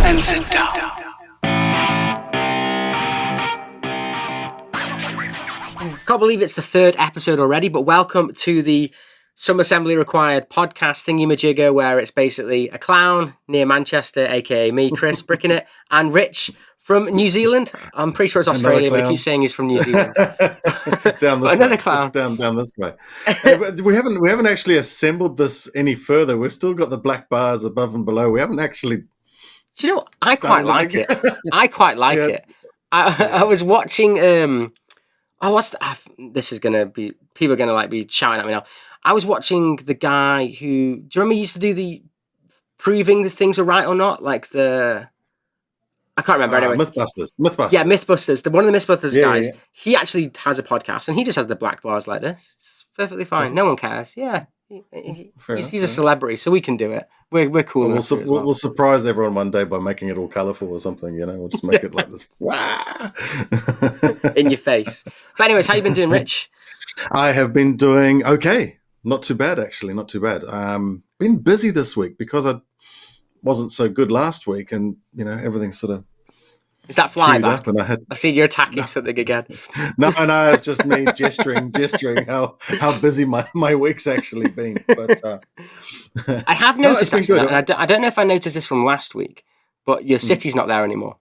and sit down. Can't believe it's the third episode already, but welcome to the Some Assembly Required podcast thingy-majigger, where it's basically a clown near Manchester, aka me, Chris, bricking it, and Rich from New Zealand. I'm pretty sure it's Australia, but he keeps saying he's from New Zealand. Down this another way. clown. Just down this way. We haven't actually assembled this any further. We've still got the black bars above and below. We haven't actually. Do you know? I quite like it. I quite like it. I was watching. This is gonna be, people are gonna like be shouting at me now. I was watching the guy who, do you remember he used to do the proving the things are right or not, like the, I can't remember anyway. Mythbusters. Yeah, Mythbusters. One of the Mythbusters guys. Yeah. He actually has a podcast, and he just has the black bars like this. It's perfectly fine. No one cares. Yeah, he's a celebrity, so we can do it. We're cool. We'll surprise everyone one day by making it all colourful or something. You know, we'll just make it like this. In your face. But anyways, how you been doing, Rich? I have been doing okay. Not too bad, actually. Not too bad. Been busy this week because I wasn't so good last week, and you know everything sort of. Is that flyback? And I've seen you attacking something again. No, it's just me gesturing how busy my week's actually been. But I have noticed actually, and I don't know if I noticed this from last week, but your city's not there anymore.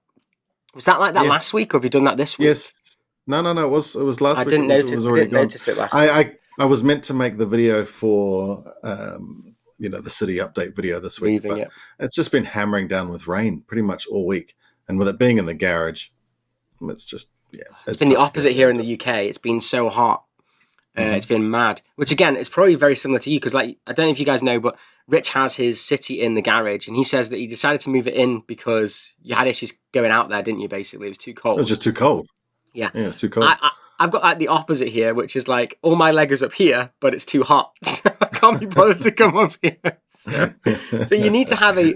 Was that like that last week, or have you done that this week? Yes. No. It was last week. I didn't notice it last week. I was meant to make the video for the city update video this week, but it's just been hammering down with rain pretty much all week. And with it being in the garage, it's just, it's been the opposite here in the UK. It's been so hot. It's been mad. Which, again, it's probably very similar to you because, like, I don't know if you guys know, but Rich has his city in the garage. And he says that he decided to move it in because you had issues going out there, didn't you, basically? It was too cold. It was just too cold. Yeah. Yeah, it's too cold. I've got like the opposite here, which is like all my Legos up here, but it's too hot. So I can't be bothered to come up here. So you need to have do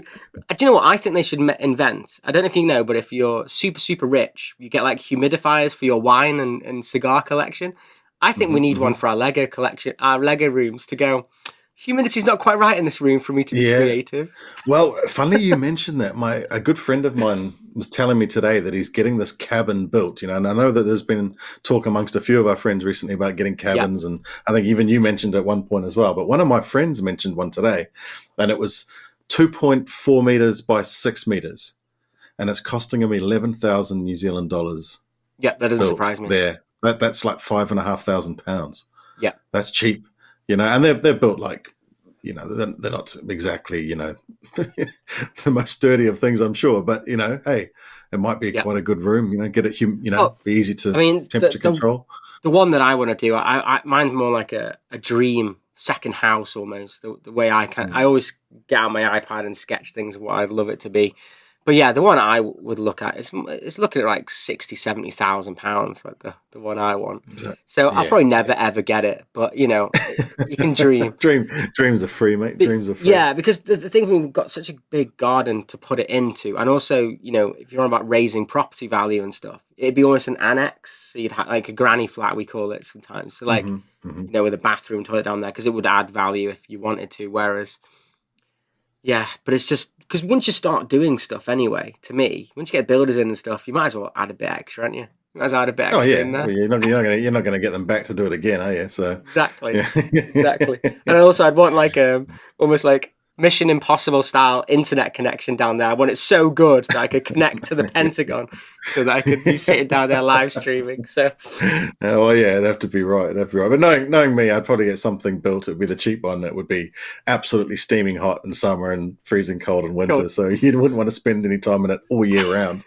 you know what I think they should invent? I don't know if you know, but if you're super, super rich, you get like humidifiers for your wine and cigar collection. I think we need one for our Lego collection, our Lego rooms to go, humidity's not quite right in this room for me to be creative. Well, funny you mentioned that. A good friend of mine was telling me today that he's getting this cabin built, and I know that there's been talk amongst a few of our friends recently about getting cabins, and I think even you mentioned at one point as well, but one of my friends mentioned one today, and it was 2.4 meters by 6 meters, and it's costing him 11,000 New Zealand dollars. Yeah, that doesn't surprise me. There, that's like £5,500. Yeah, that's cheap, and they're built like, they're not exactly, the most sturdy of things, I'm sure. But, hey, it might be quite a good room, get it, be easy to temperature control. The one that I want to do, mine's more like a dream second house almost. The way I always get out my iPad and sketch things of what I'd love it to be. But yeah, the one I would look at, it's looking at like 60,000, 70,000 pounds, like the one I want. So I'll probably never ever get it, but you can dream. Dreams are free, mate. Dreams are free. Yeah, because the thing, we've got such a big garden to put it into, and also, if you're on about raising property value and stuff, it'd be almost an annex. So you'd have like a granny flat, we call it sometimes. So like, with a bathroom, toilet down there, because it would add value if you wanted to. Whereas, yeah, but it's just because once you start doing stuff anyway, to me, once you get builders in and stuff, you might as well add a bit extra, aren't you? You might as well add a bit extra in there. Well, you're not going to get them back to do it again, are you? So exactly. And also, I'd want like almost like Mission Impossible style internet connection down there. I want it so good that I could connect to the Pentagon, so that I could be sitting down there live streaming. So, it'd have to be right. But knowing me, I'd probably get something built. It'd be the cheap one that would be absolutely steaming hot in summer and freezing cold in winter. Cool. So you wouldn't want to spend any time in it all year round.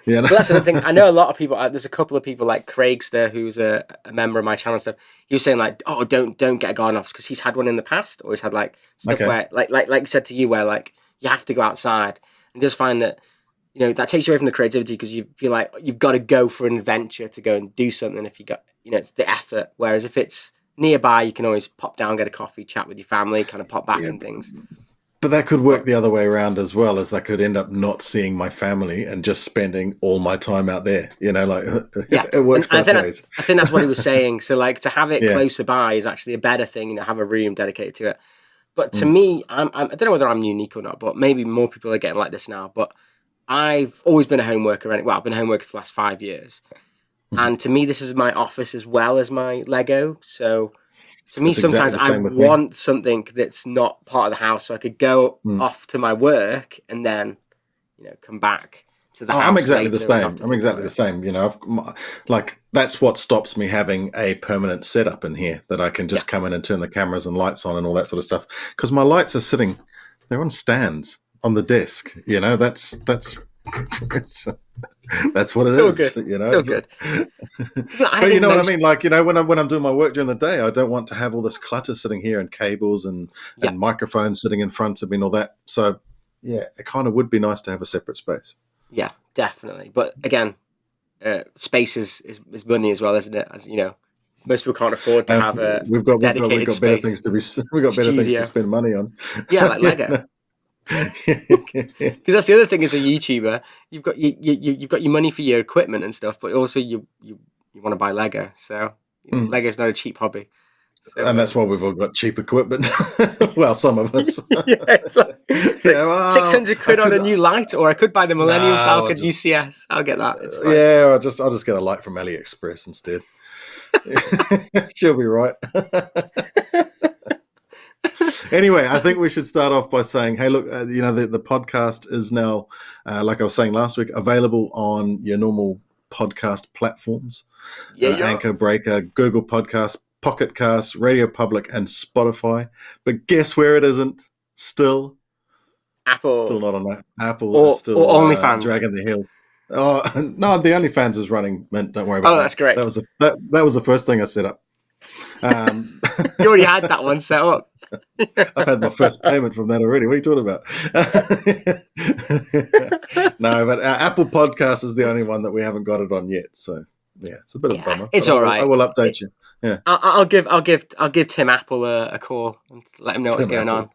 But that's the thing. I know a lot of people. There's a couple of people like Craigster, who's a member of my channel and stuff. He was saying like, "Oh, don't get a garden office," because he's had one in the past, or he's had like stuff where like you said to you, where like you have to go outside, and just find that that takes you away from the creativity, because you feel like you've got to go for an adventure to go and do something. If you got it's the effort. Whereas if it's nearby, you can always pop down, get a coffee, chat with your family, kind of pop back and things. But that could work the other way around as well, as I could end up not seeing my family and just spending all my time out there. It works both ways. I think that's what he was saying. So like to have it closer by is actually a better thing. Have a room dedicated to it. But to me, I don't know whether I'm unique or not, but maybe more people are getting like this now. But I've always been a home worker. Well, I've been a home worker for the last 5 years. Mhm. And to me, this is my office as well as my Lego. So to me, That's sometimes exactly the I same with me. want something that's not part of the house, so I could go Mm. off to my work and then, come back to the house. I'm exactly the later and not same. to I'm think exactly about the it. same. Like that's what stops me having a permanent setup in here that I can just come in and turn the cameras and lights on and all that sort of stuff. Because my lights are sitting, they're on stands on the desk. That's it's, that's what it It's all is. good. It's all good. I But you think know what I most. mean? Like, when I'm doing my work during the day, I don't want to have all this clutter sitting here and cables and Yeah, microphones sitting in front of me and all that. So yeah, it kind of would be nice to have a separate space. yeah, definitely. But again, space is money as well, isn't it? As you know, most people can't afford to have a We've got we've got we've dedicated got better space things to be we've got better things to studio. spend money on. Yeah, like Yeah, Lego. no. Because that's the other thing as a YouTuber, you've got your money for your equipment and stuff, but also you want to buy Lego. So Mm. Lego's not a cheap hobby. So And that's why we've all got cheap equipment. Well, some of us. yeah, it's like Yeah, well, 600 quid on a new light, or I could buy the no, Millennium Falcon UCS. I'll get that. It's fine. yeah, I'll just get a light from AliExpress instead. She'll be right. Anyway, I think we should start off by saying, hey, look, the podcast is now, like I was saying last week, available on your normal podcast platforms. Yeah. Anchor, Breaker, Google Podcasts, Pocket Casts, Radio Public, and Spotify. But guess where it isn't? Still Apple not on that. Apple is or still OnlyFans. dragging their heels. Oh no, the OnlyFans is running. Mint, don't worry Oh, about that's great. that. That was the first thing I set up. You already had that one set up. I've had my first payment from that already. What are you talking about? No, but Apple Podcast is the only one that we haven't got it on yet. So yeah, it's a bit of a bummer. It's all right. I will update you. Yeah, I'll give Tim Apple a call and let him know what's going on.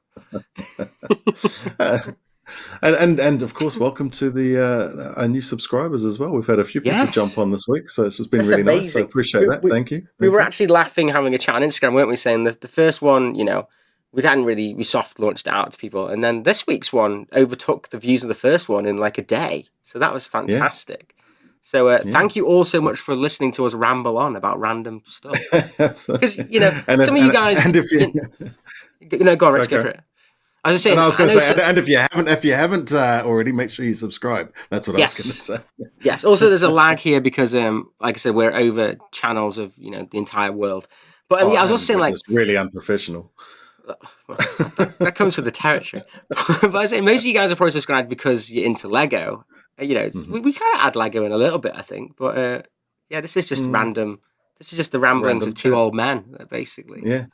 And of course, welcome to our new subscribers as well. We've had a few people jump on this week, so it's just been really nice. So I appreciate that. Thank you. We were actually laughing, having a chat on Instagram, weren't we? Saying the first one, we soft launched it out to people, and then this week's one overtook the views of the first one in like a day. So that was fantastic. So thank you all so much for listening to us ramble on about random stuff. Because some of you guys, and if you go on, Rich, go for it. I was going to say, and if you haven't already, make sure you subscribe. That's what I was going to say. Yes. Also, there's a lag here because, like I said, we're over channels of the entire world. But I was also saying, like, it's really unprofessional. That comes with the territory. But I was saying, most of you guys are probably subscribed because you're into Lego. We kind of add Lego in a little bit, I think. But this is just random. This is just the ramblings of two old men, basically. Yeah,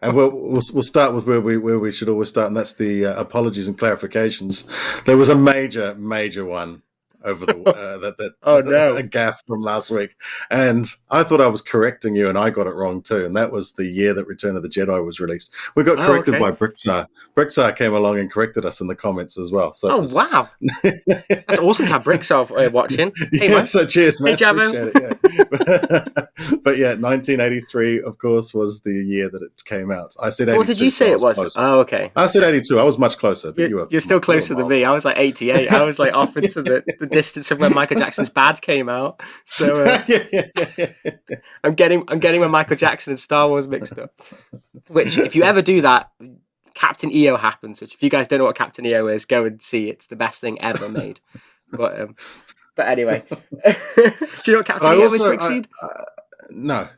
and we'll start with where we should always start, and that's the apologies and clarifications. There was a major one over the a gaffe from last week, and I thought I was correcting you, and I got it wrong too. And that was the year that Return of the Jedi was released. We got corrected by BrickScene. BrickScene came along and corrected us in the comments as well. So wow, that's awesome to have BrickScene watching. Hey, man. So cheers, man. Hey, Appreciate it. Yeah. But yeah, 1983, of course, was the year that it came out. I said 82. What did you say it was? Close. Oh, okay. I said 82. I was much closer, but you're still closer than me. I was like 88. I was like off into the distance of when Michael Jackson's Bad came out. So I'm getting when Michael Jackson and Star Wars mixed up. Which, if you ever do that, Captain EO happens. Which, if you guys don't know what Captain EO is, go and see. It's the best thing ever made. But anyway, do you know what Captain EO is, BrickScene? No.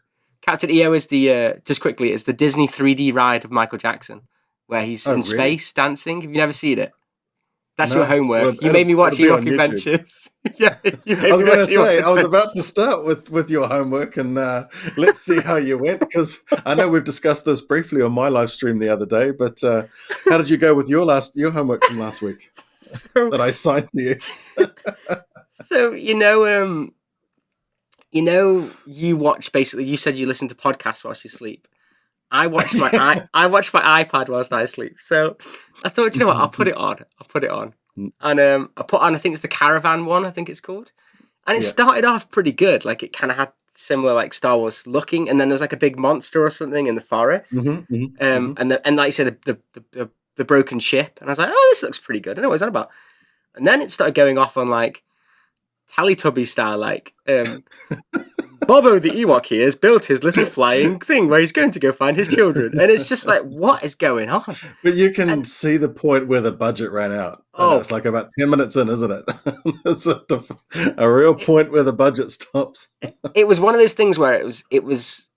Captain EO is just quickly, it's the Disney 3D ride of Michael Jackson, where he's in space dancing. Have you never seen it? That's your homework. Well, you made me watch Ewok Adventures. Yeah, I was going to say, I was about to start with your homework, and let's see how you went, because I know we've discussed this briefly on my live stream the other day, but how did you go with your homework from last week that I signed to you? So, you watch, basically, you said you listen to podcasts whilst you sleep. I watch my iPad whilst I sleep. So I thought, you know what, I'll put it on. And I put on, I think it's the Caravan one, I think it's called. And it started off pretty good. Like, it kind of had similar, like, Star Wars looking, and then there was like a big monster or something in the forest. And like you said, the broken ship. And I was like, oh, this looks pretty good. I don't know what it's about. And then it started going off on like Teletubby style, like Bobo the Ewok here has built his little flying thing where he's going to go find his children. And it's just like, what is going on? But you can see the point where the budget ran out. Oh, it's like about 10 minutes in, isn't it? It's a real point where the budget stops. It was one of those things where it was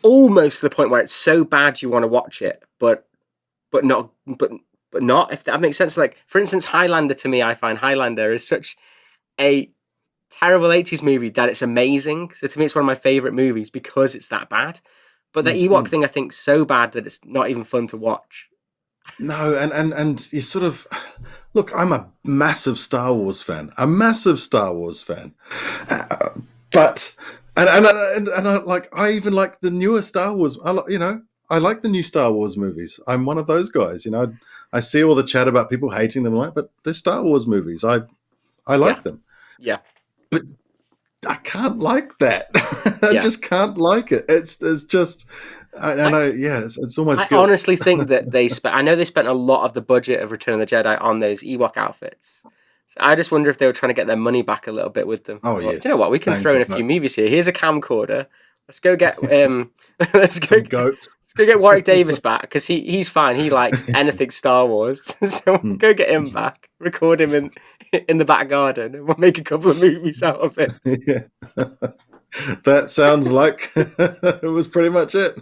almost to the point where it's so bad you want to watch it, but not, if that makes sense. Like, for instance, Highlander, to me, I find Highlander is such a terrible 80s movie that it's amazing. So to me, it's one of my favorite movies because it's that bad. But the Ewok thing, I think, so bad that it's not even fun to watch. No, and you sort of look. I'm a massive Star Wars fan. But I even like the newer Star Wars. I like the new Star Wars movies. I'm one of those guys. I see all the chat about people hating them, but they're Star Wars movies. I like them. Yeah. But I can't like that. I just can't like it. It's just, it's almost. I honestly think that I know they spent a lot of the budget of Return of the Jedi on those Ewok outfits. So I just wonder if they were trying to get their money back a little bit with them. Oh, yes. Do you know what? We can throw in a few movies here. Here's a camcorder. Let's go get let's go get Warwick Davis back because he's fine. He likes anything Star Wars. So go get him back. Record him in the back garden, and we'll make a couple of movies out of it. Yeah. That sounds like it was pretty much it.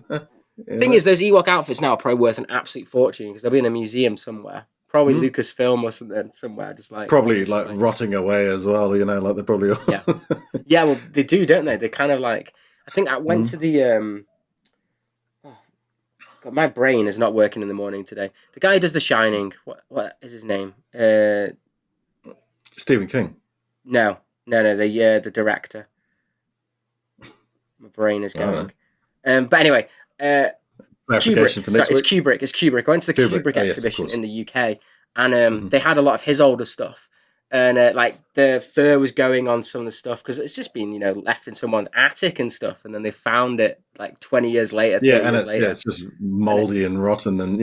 Thing is, those Ewok outfits now are probably worth an absolute fortune because they'll be in a museum somewhere. Probably Lucasfilm or something somewhere, just like probably like rotting away as well. Like they probably are. Yeah. Well, they do, don't they? They kind of like. I think I went to the. God, my brain is not working in the morning today. The guy who does The Shining. What is his name? Stephen King. No. The director. My brain is going. But anyway, Kubrick. It's Kubrick. I went to the Kubrick exhibition in the UK, and they had a lot of his older stuff, and like the fur was going on some of the stuff because it's just been left in someone's attic and stuff, and then they found it like 20 years later. And it's just moldy and rotten, and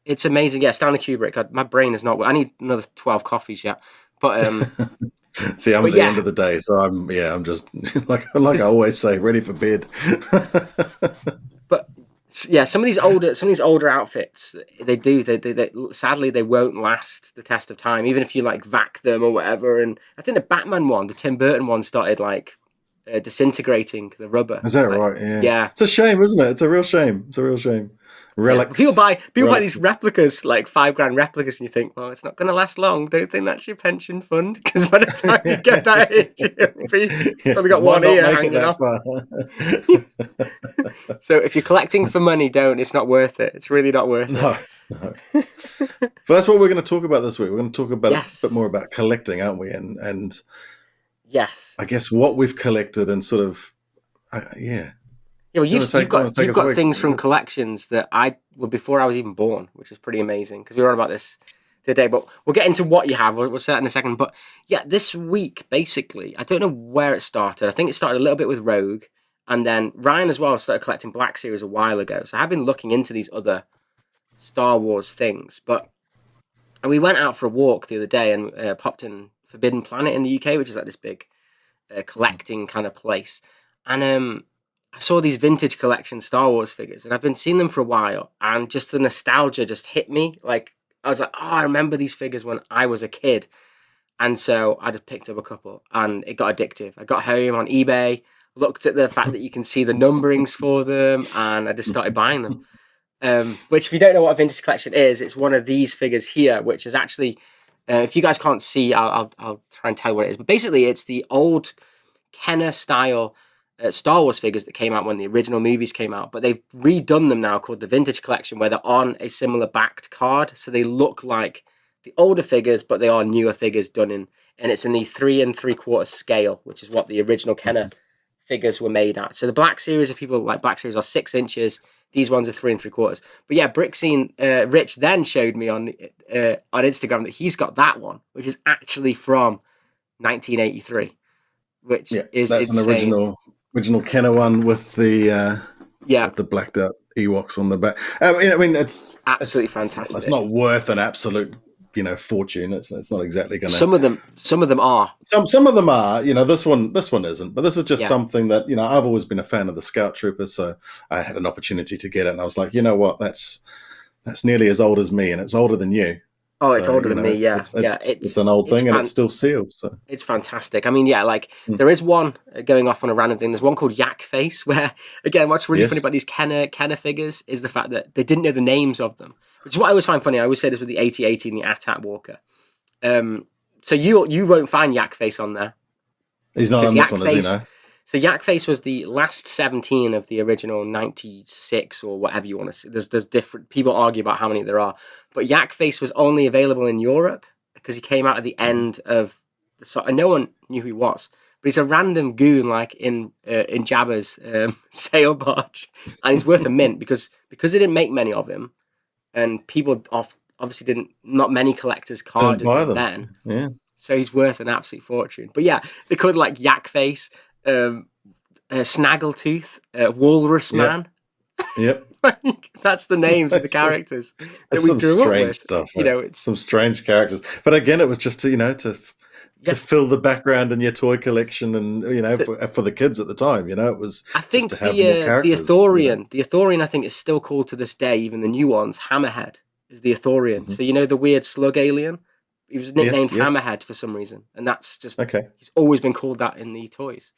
it's amazing. Yeah, Stanley Kubrick. My brain is not. I need another 12 coffees yet, but See, I'm at the end of the day, so I'm just like I always say, ready for bed. But yeah, some of these older outfits, they sadly they won't last the test of time, even if you like vac them or whatever. And I think the Batman one, the Tim Burton one, started like disintegrating the rubber. Is that right? Yeah. It's a shame, isn't it? It's a real shame. Relics. Yeah. People buy these replicas, like $5,000 replicas, and you think, well, it's not going to last long. Don't think that's your pension fund, because by the time you get that age, you've only got one ear hanging off. So if you're collecting for money, don't. It's not worth it. It's really not worth it. No. But that's what we're going to talk about this week. We're going to talk about a bit more about collecting, aren't we? And yes, I guess what we've collected and sort of, Yeah, well, you've got things from collections that were before I was even born, which is pretty amazing because we were on about this today. But we'll get into what you have. We'll say that in a second. But yeah, this week, basically, I don't know where it started. I think it started a little bit with Rogue, and then Ryan as well started collecting Black Series a while ago. So I have been looking into these other Star Wars things. But we went out for a walk the other day and popped in Forbidden Planet in the UK, which is like this big collecting kind of place. And I saw these vintage collection Star Wars figures, and I've been seeing them for a while, and just the nostalgia just hit me. Like, I was like, oh, I remember these figures when I was a kid. And so I just picked up a couple, and it got addictive. I got home on eBay, looked at the fact that you can see the numberings for them, and I just started buying them. Which, if you don't know what a vintage collection is, it's one of these figures here, which is actually, if you guys can't see, I'll try and tell you what it is. But basically, it's the old Kenner style Star Wars figures that came out when the original movies came out, but they've redone them now called the Vintage Collection, where they're on a similar backed card, so they look like the older figures, but they are newer figures done in, and it's in the 3 3/4 scale, which is what the original Kenner figures were made at. So the Black Series, if people like Black Series, are 6 inches. These ones are 3 3/4. But yeah, BrickScene, Rich then showed me on Instagram that he's got that one, which is actually from 1983, which is that's insane. An original Kenner one with the with the blacked out Ewoks on the back. I mean, it's absolutely fantastic. It's not worth an absolute fortune. It's not exactly going to. Some of them are. Some of them are. This one isn't. But this is just something that I've always been a fan of the Scout Trooper, so I had an opportunity to get it, and I was like, you know what, that's nearly as old as me, and it's older than you. Oh, it's older than me. It's an old thing, and it's still sealed. So it's fantastic. I mean, there is one going off on a random thing. There's one called Yak Face, where again, what's really funny about these Kenner figures is the fact that they didn't know the names of them, which is what I always find funny. I always say this with the 8080 and the AT-AT Walker. So you won't find Yak Face on there. He's not on this one, is he? No. So Yak Face was the last 17 of the original 96 or whatever you want to say. There's different people argue about how many there are, but Yak Face was only available in Europe because he came out at the end of and no one knew who he was. But he's a random goon like in Jabba's sail barge, and he's worth a mint because they didn't make many of him, and people obviously not many collectors carded them then. Yeah. So he's worth an absolute fortune. But yeah, they called like Yak Face. Snaggletooth, Walrus Man. Yep. That's the names of the characters that we grew up with. Stuff, it's some strange characters. But again, it was just to fill the background in your toy collection, and for the kids at the time, it was. I think just to have more characters, the Ithorian, I think is still called to this day. Even the new ones, Hammerhead is the Ithorian. Mm-hmm. So the weird slug alien. He was nicknamed Hammerhead for some reason, and that's just okay. He's always been called that in the toys.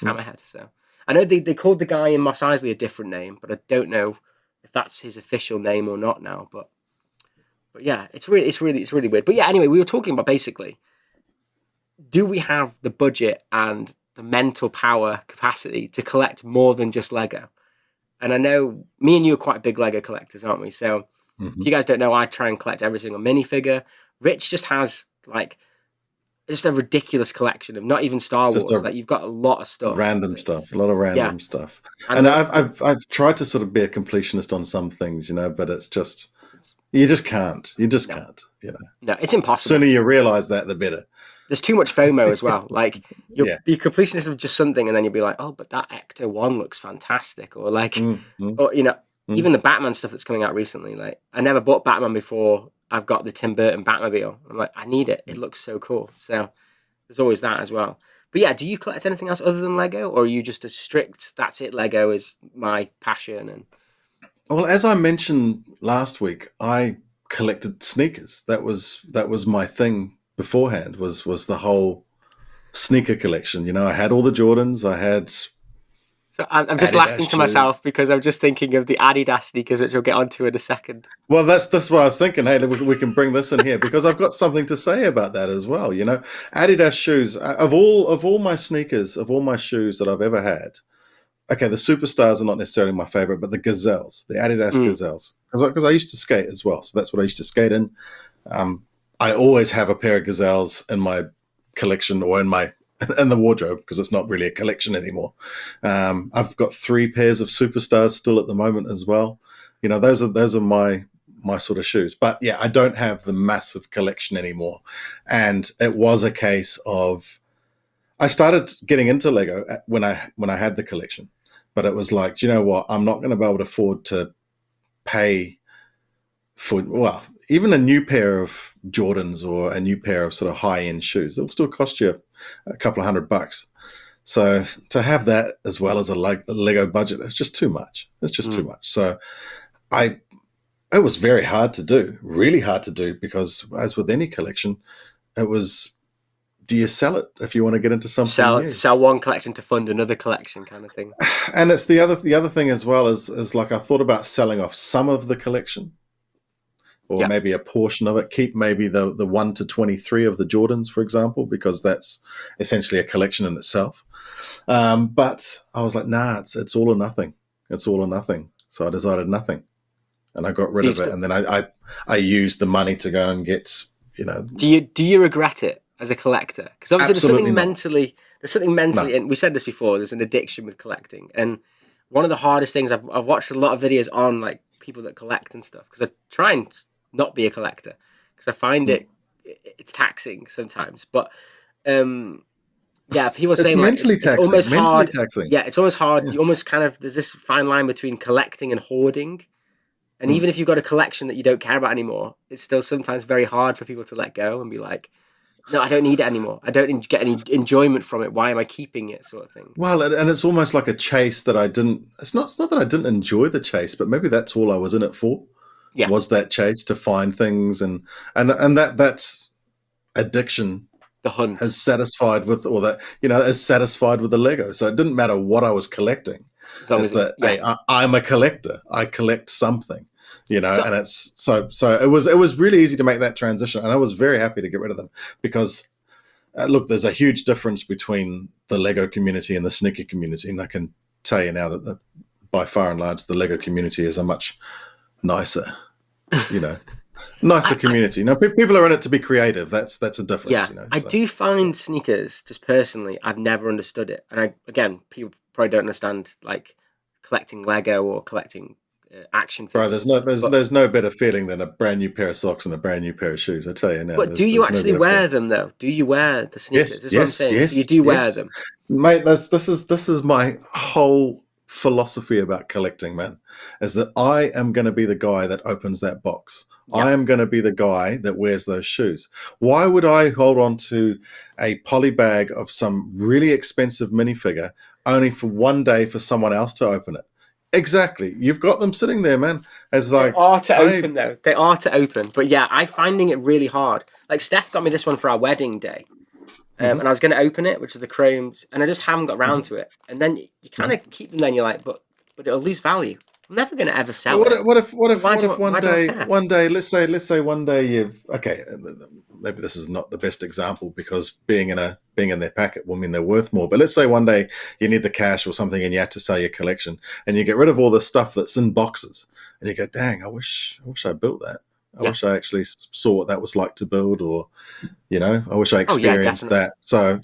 Hammerhead. So I know they called the guy in Mos Eisley a different name, but I don't know if that's his official name or not now. But yeah, it's really weird. But yeah, anyway, we were talking about basically, do we have the budget and the mental power capacity to collect more than just Lego? And I know me and you are quite big Lego collectors, aren't we? So if you guys don't know, I try and collect every single minifigure. Rich just has just a ridiculous collection of not even Star Wars. You've got a lot of stuff, a lot of random stuff. And I've tried to sort of be a completionist on some things, but it's just you just can't. Can't. No, it's impossible. The sooner you realise that, the better. There's too much FOMO as well. Like you'll be completionist of just something, and then you'll be like, oh, but that Ecto 1 looks fantastic, or or even the Batman stuff that's coming out recently. Like I never bought Batman before. I've got the Tim Burton Batmobile. I'm like, I need it. It looks so cool. So there's always that as well. But yeah, do you collect anything else other than Lego, or are you just a strict, that's it, Lego is my passion? And well, as I mentioned last week, I collected sneakers. That was my thing beforehand, was the whole sneaker collection. I had all the Jordans. I had... So I'm just laughing to myself because I'm just thinking of the Adidas sneakers, which we'll get onto in a second. Well, that's what I was thinking. Hey, we can bring this in here because I've got something to say about that as well. Adidas shoes, of all my sneakers, of all my shoes that I've ever had. Okay, the Superstars are not necessarily my favorite, but the Gazelles, the Adidas Gazelles, because I used to skate as well, so that's what I used to skate in. I always have a pair of Gazelles in my collection or in the wardrobe because it's not really a collection anymore. I've got 3 pairs of Superstars still at the moment as well. Those are my sort of shoes. But yeah, I don't have the massive collection anymore. And it was a case of I started getting into Lego when I had the collection. But it was like, do you know what? I'm not going to be able to afford to pay for, even a new pair of Jordans or a new pair of sort of high-end shoes. They'll still cost you a couple of $100. So to have that as well as a Lego budget, it's just too much. It's just too much. So it was very hard to do, really hard to do, because as with any collection, it was, do you sell it if you want to get into something new? Sell one collection to fund another collection kind of thing. And it's the other thing as well is like I thought about selling off some of the collection, or maybe a portion of it. Keep maybe the 1 to 23 of the Jordans, for example, because that's essentially a collection in itself. But I was like, nah, it's all or nothing. It's all or nothing. So I decided nothing, and I got rid of it. And then I used the money to go and get, Do you regret it as a collector? Because obviously there's something mentally, and we said this before, there's an addiction with collecting. And one of the hardest things, I've watched a lot of videos on like people that collect and stuff, because I try and not be a collector because I find it's taxing sometimes. But people say mentally taxing. It's almost hard. Taxing. Yeah, it's almost hard. You almost kind of, there's this fine line between collecting and hoarding. And even if you've got a collection that you don't care about anymore, it's still sometimes very hard for people to let go and be like, no, I don't need it anymore. I don't get any enjoyment from it. Why am I keeping it, sort of thing? Well, and it's almost like a chase that I didn't. It's not that I didn't enjoy the chase, but maybe that's all I was in it for. Yeah. Was that chase to find things and that addiction The hunt is satisfied with, or that is satisfied with the Lego. So it didn't matter what I was collecting. It's that hey, I'm a collector. I collect something, and it's so it was really easy to make that transition, and I was very happy to get rid of them because look, there's a huge difference between the Lego community and the sneaker community, and I can tell you now that by far and large the Lego community is a much nicer, nicer community. People are in it to be creative. That's a difference. Yeah, I do find sneakers, just personally, I've never understood it, and again, people probably don't understand like collecting Lego or collecting action figures. Right, there's no better feeling than a brand new pair of socks and a brand new pair of shoes. I tell you now. But do you actually wear them though? Do you wear the sneakers? Yes, so you do wear them, mate. This is my whole philosophy about collecting, man. Is that I am going to be the guy that opens that box. Yep. I am going to be the guy that wears those shoes. Why would I hold on to a poly bag of some really expensive minifigure only for one day for someone else to open it? Exactly. You've got them sitting there, man. It's like they are to open, though. They are to open. But yeah, I'm finding it really hard. Like Steph got me this one for our wedding day. And I was going to open it, which is the chromes, and I just haven't got around to it. And then you kind of keep them. Then you're like, but it'll lose value. I'm never going to ever sell it. What if one day, let's say one day you've maybe this is not the best example because being in their packet will mean they're worth more. But let's say one day you need the cash or something and you have to sell your collection and you get rid of all the stuff that's in boxes and you go, dang, I wish I built that. I wish I actually saw what that was like to build, or I wish I experienced that. So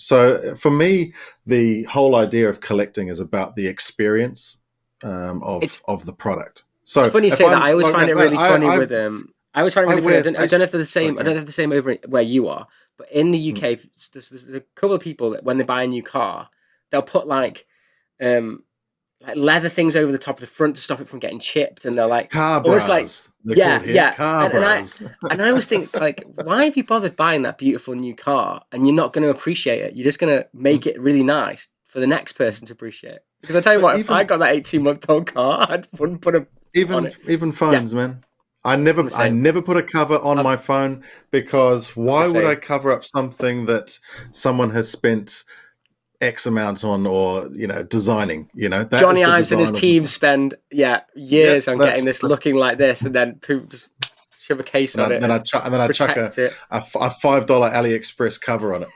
for me, the whole idea of collecting is about the experience of the product. So it's funny you say that. I always find it really funny with them. I always find it really funny. I don't know if they're the same. I don't know if they're the same over where you are, but in the UK, there's a couple of people that when they buy a new car, they'll put like leather things over the top of the front to stop it from getting chipped, and they're like car bras. Car bras. And I always think like, why have you bothered buying that beautiful new car and you're not going to appreciate it? You're just going to make it really nice for the next person to appreciate. Because I tell you what, if I got that 18-month-old car, I wouldn't put a even phones, man. I never put a cover on my phone because why would I cover up something that someone has spent X amount on, or designing? That Johnny Ives and his team spend years on getting this looking like this, and then just shove a case on it. Then I chuck a $5 AliExpress cover on it.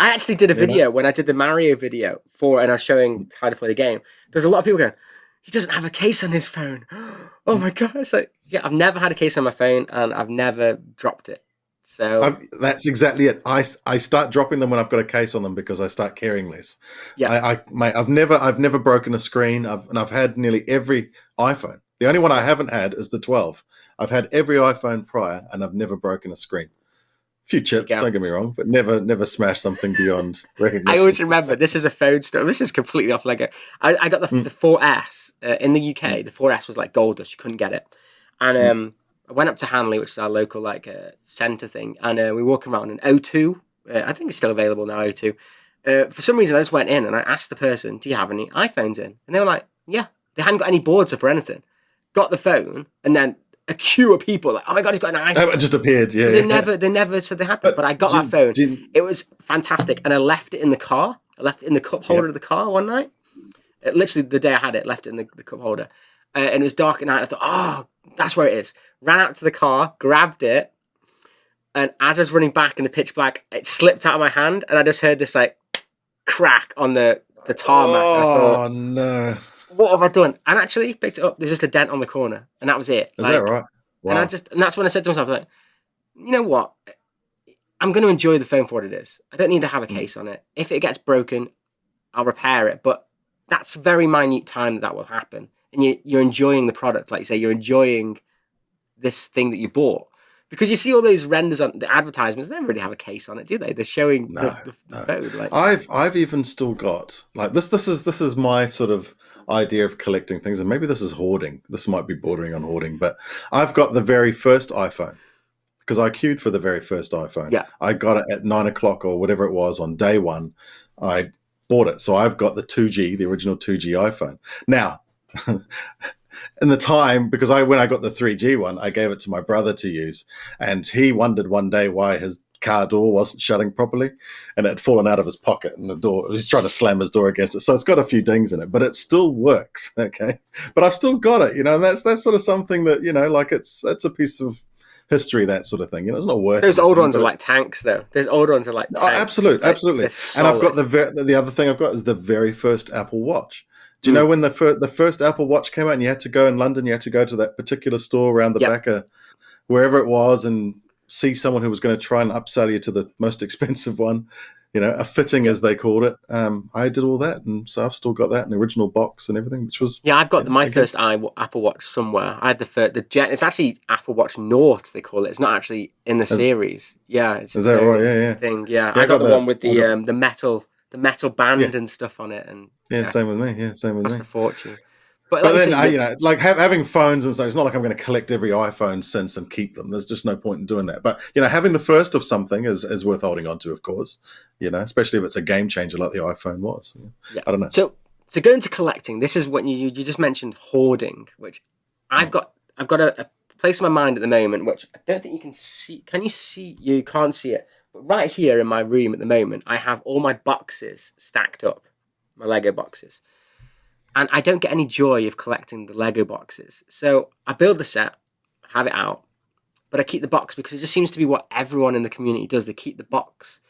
I actually did a video when I did the Mario video and I was showing how to play the game. There's a lot of people going, he doesn't have a case on his phone. Oh my God. It's like, I've never had a case on my phone and I've never dropped it. So that's exactly it. I start dropping them when I've got a case on them because I start caring less. Yeah. I've never broken a screen. I've had nearly every iPhone. The only one I haven't had is the 12. I've had every iPhone prior and I've never broken a screen. Few chips, don't get me wrong, but never smashed something beyond recognition. I always remember, this is a phone store. This is completely off Lego. I got the 4S in the UK. The 4S was like gold dust. You couldn't get it. And I went up to Hanley, which is our local centre thing. And we were walking around in O2. I think it's still available now, O2. For some reason, I just went in and I asked the person, do you have any iPhones in? And they were like, yeah. They hadn't got any boards up or anything. Got the phone and then a queue of people like, oh my God, he's got an iPhone. It just appeared, yeah. They never said they had that, but I got that phone. It was fantastic, and I left it in the car. I left it in the cup holder of the car one night. Literally the day I had it, left it in the cup holder, and it was dark at night. I thought, oh, that's where it is. Ran out to the car, grabbed it, and as I was running back in the pitch black, it slipped out of my hand, and I just heard this like crack on the tarmac. Oh no. What have I done? And actually picked it up. There's just a dent on the corner, and that was it. Is that right? Wow. And that's when I said to myself, like, you know what? I'm going to enjoy the phone for what it is. I don't need to have a case on it. If it gets broken, I'll repair it. But that's very minute time that will happen, and you're enjoying the product, like you say, you're enjoying this thing that you bought. Because you see all those renders on the advertisements, they don't really have a case on it, do they? They're showing No, the no. phone. Like, I've even still got like this. This is my sort of idea of collecting things, and maybe this is hoarding. This might be bordering on hoarding, but I've got the very first iPhone because I queued for the very first iPhone. yeah, I got it at 9 o'clock or whatever it was on day one. I bought it, so I've got the 2G, the original 2G iPhone. Now, in the time, because when I got the 3G one, I gave it to my brother to use, and he wondered one day why his car door wasn't shutting properly, and it had fallen out of his pocket, and the door, he was trying to slam his door against it. So it's got a few dings in it, but it still works. Okay, but I've still got it, and that's sort of something that like it's a piece of history, that sort of thing. It's not worth those anything, old ones are like tanks, though. Those old ones are like Oh, tanks. absolutely. And I've got the other thing I've got is the very first Apple Watch. Do you know when the first Apple Watch came out, and you had to go in London, you had to go to that particular store around the back of wherever it was, and see someone who was going to try and upsell you to the most expensive one, a fitting as they called it. I did all that, and so I've still got that in the original box and everything, which was I've got my first Apple Watch somewhere. I had the Jet. It's actually Apple Watch Nought, they call it. It's not actually in the series. Yeah, it's is that right? Yeah. Thing. Yeah, I got the one with the metal band and stuff on it, and same with me. Yeah, same with me. Cost a fortune. But then, like having phones and stuff, it's not like I'm going to collect every iPhone since and keep them. There's just no point in doing that. But, having the first of something is worth holding on to, of course, especially if it's a game changer like the iPhone was. Yeah. I don't know. So going to collecting, this is what you just mentioned, hoarding, which I've got a place in my mind at the moment, which I don't think you can see. Can you see? You can't see it. But right here in my room at the moment, I have all my boxes stacked up, my Lego boxes. And I don't get any joy of collecting the Lego boxes. So I build the set, have it out, but I keep the box because it just seems to be what everyone in the community does. They keep the box.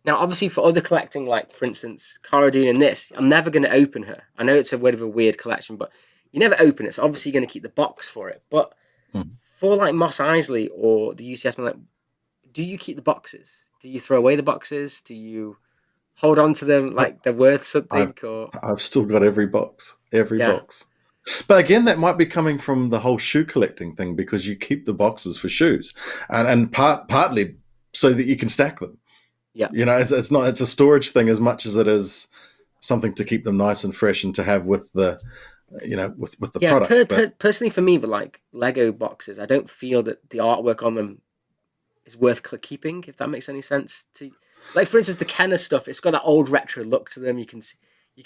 Now, obviously, for other collecting, like, for instance, Cara Dune and this, I'm never going to open her. I know it's a bit of a weird collection, but you never open it, so obviously you're going to keep the box for it. But for, like, Mos Eisley or the UCS, like, do you keep the boxes? Do you throw away the boxes? Do you hold on to them like they're worth something? I've still got every box. Box. But again, that might be coming from the whole shoe collecting thing, because you keep the boxes for shoes, and partly so that you can stack them. Yeah, it's a storage thing as much as it is something to keep them nice and fresh and to have with the with the product. Personally, for me, but like Lego boxes, I don't feel that the artwork on them is worth keeping. If that makes any sense to you. Like, for instance, the Kenner stuff, it's got that old retro look to them. You can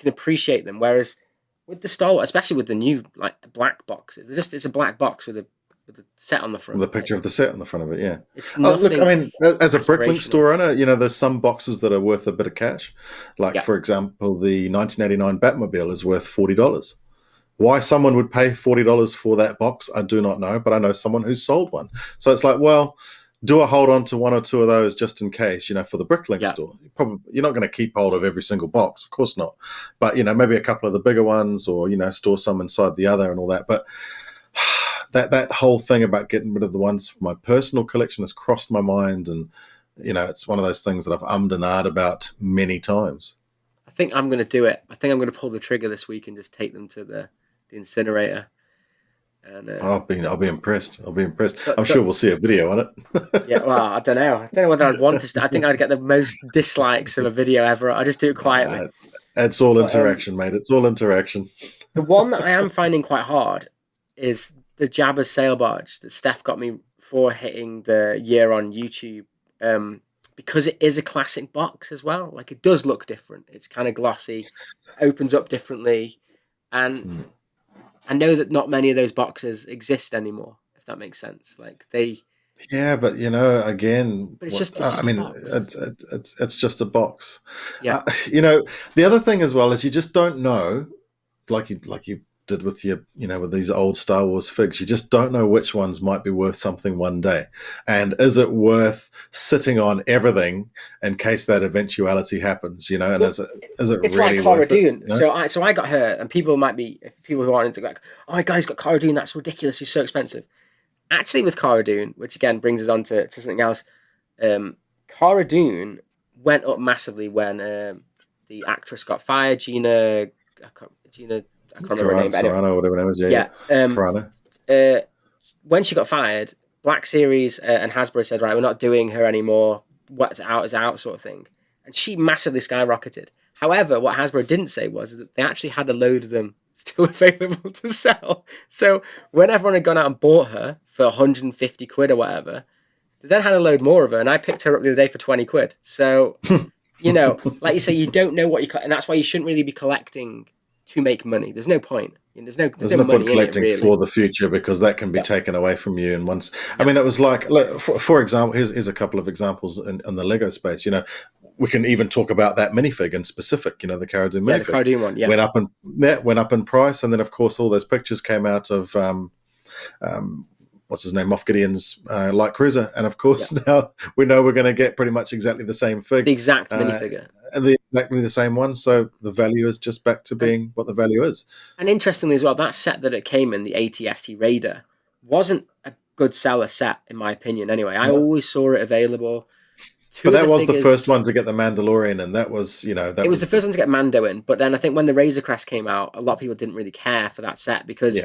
appreciate them, whereas with the Star Wars, especially with the new like black boxes, it's a black box with a set on the front. With a picture of the set on the front of it, yeah. It's nothing. Look, I mean, as a BrickLink store owner, there's some boxes that are worth a bit of cash. Like, for example, the 1989 Batmobile is worth $40. Why someone would pay $40 for that box, I do not know, but I know someone who's sold one. So it's like, well, do I hold on to one or two of those just in case, for the BrickLink store? You're not going to keep hold of every single box, of course not. But, maybe a couple of the bigger ones, or, store some inside the other and all that. But that whole thing about getting rid of the ones for my personal collection has crossed my mind. And, it's one of those things that I've ummed and ahed about many times. I think I'm going to do it. I think I'm going to pull the trigger this week and just take them to the incinerator. And, I'll be impressed. I'm sure we'll see a video on it. Yeah, well, I don't know. I don't know whether I'd want to. I think I'd get the most dislikes of a video ever. I just do it quietly. It's all interaction, mate. It's all interaction. The one that I am finding quite hard is the Jabba's sail barge that Steph got me for hitting the year on YouTube, because it is a classic box as well. Like, it does look different. It's kind of glossy, opens up differently, and I know that not many of those boxes exist anymore, if that makes sense. Like, they... Yeah, but, again... But it's just I mean, a box. It's just a box. Yeah. The other thing as well is you just don't know, like you did with your, with these old Star Wars figs, you just don't know which ones might be worth something one day. And is it worth sitting on everything in case that eventuality happens, and is it it's really like Cara worth Dune. it? So I got her, and people who aren't into, like, oh my God, he's got Cara Dune, that's ridiculous, he's so expensive. Actually, with Cara Dune, which again brings us on to something else, Cara Dune went up massively when the actress got fired, Gina, I can't remember her name. Carano, whatever her name is. Yeah. Carano. When she got fired, Black Series and Hasbro said, right, we're not doing her anymore. What's out is out, sort of thing. And she massively skyrocketed. However, what Hasbro didn't say was that they actually had a load of them still available to sell. So when everyone had gone out and bought her for 150 quid or whatever, they then had a load more of her, and I picked her up the other day for 20 quid. So, you know, like you say, you don't know what you collect, and that's why you shouldn't really be collecting to make money. There's no point. There's no point money collecting in it, really. for the future, because that can be taken away from you. And once, I mean, it was like, look, for example, here's a couple of examples in the Lego space. You know, we can even talk about that minifig in specific. You know, the Cara Dune minifig. The Cara Dune one, went up in price, and then of course all those pictures came out of what's his name, Moff Gideon's light cruiser, and of course now we know we're going to get pretty much exactly the same fig, the exact minifigure, and exactly the same one. So the value is just back to being what the value is. And interestingly as well, that set that it came in, the ATST Raider, wasn't a good seller set in my opinion. Anyway, I always saw it available. But that was the first one to get the Mandalorian, and that was, you know, it was the first one to get Mando in. But then I think when the Razor Crest came out, a lot of people didn't really care for that set because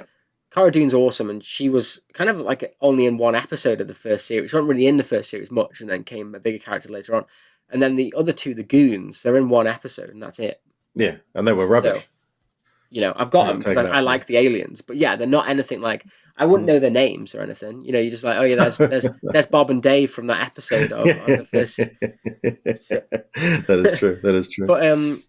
Cara Dune's awesome, and she was kind of like only in one episode of the first series. She wasn't really in the first series much, and then came a bigger character later on. And then the other two, the Goons, they're in one episode, and that's it. Yeah, and they were rubbish. So, you know, I've got them because I like the aliens, but yeah, they're not anything like, I wouldn't know their names or anything. You know, you're just like, oh yeah, there's Bob and Dave from that episode of the first. That is true. That is true. But and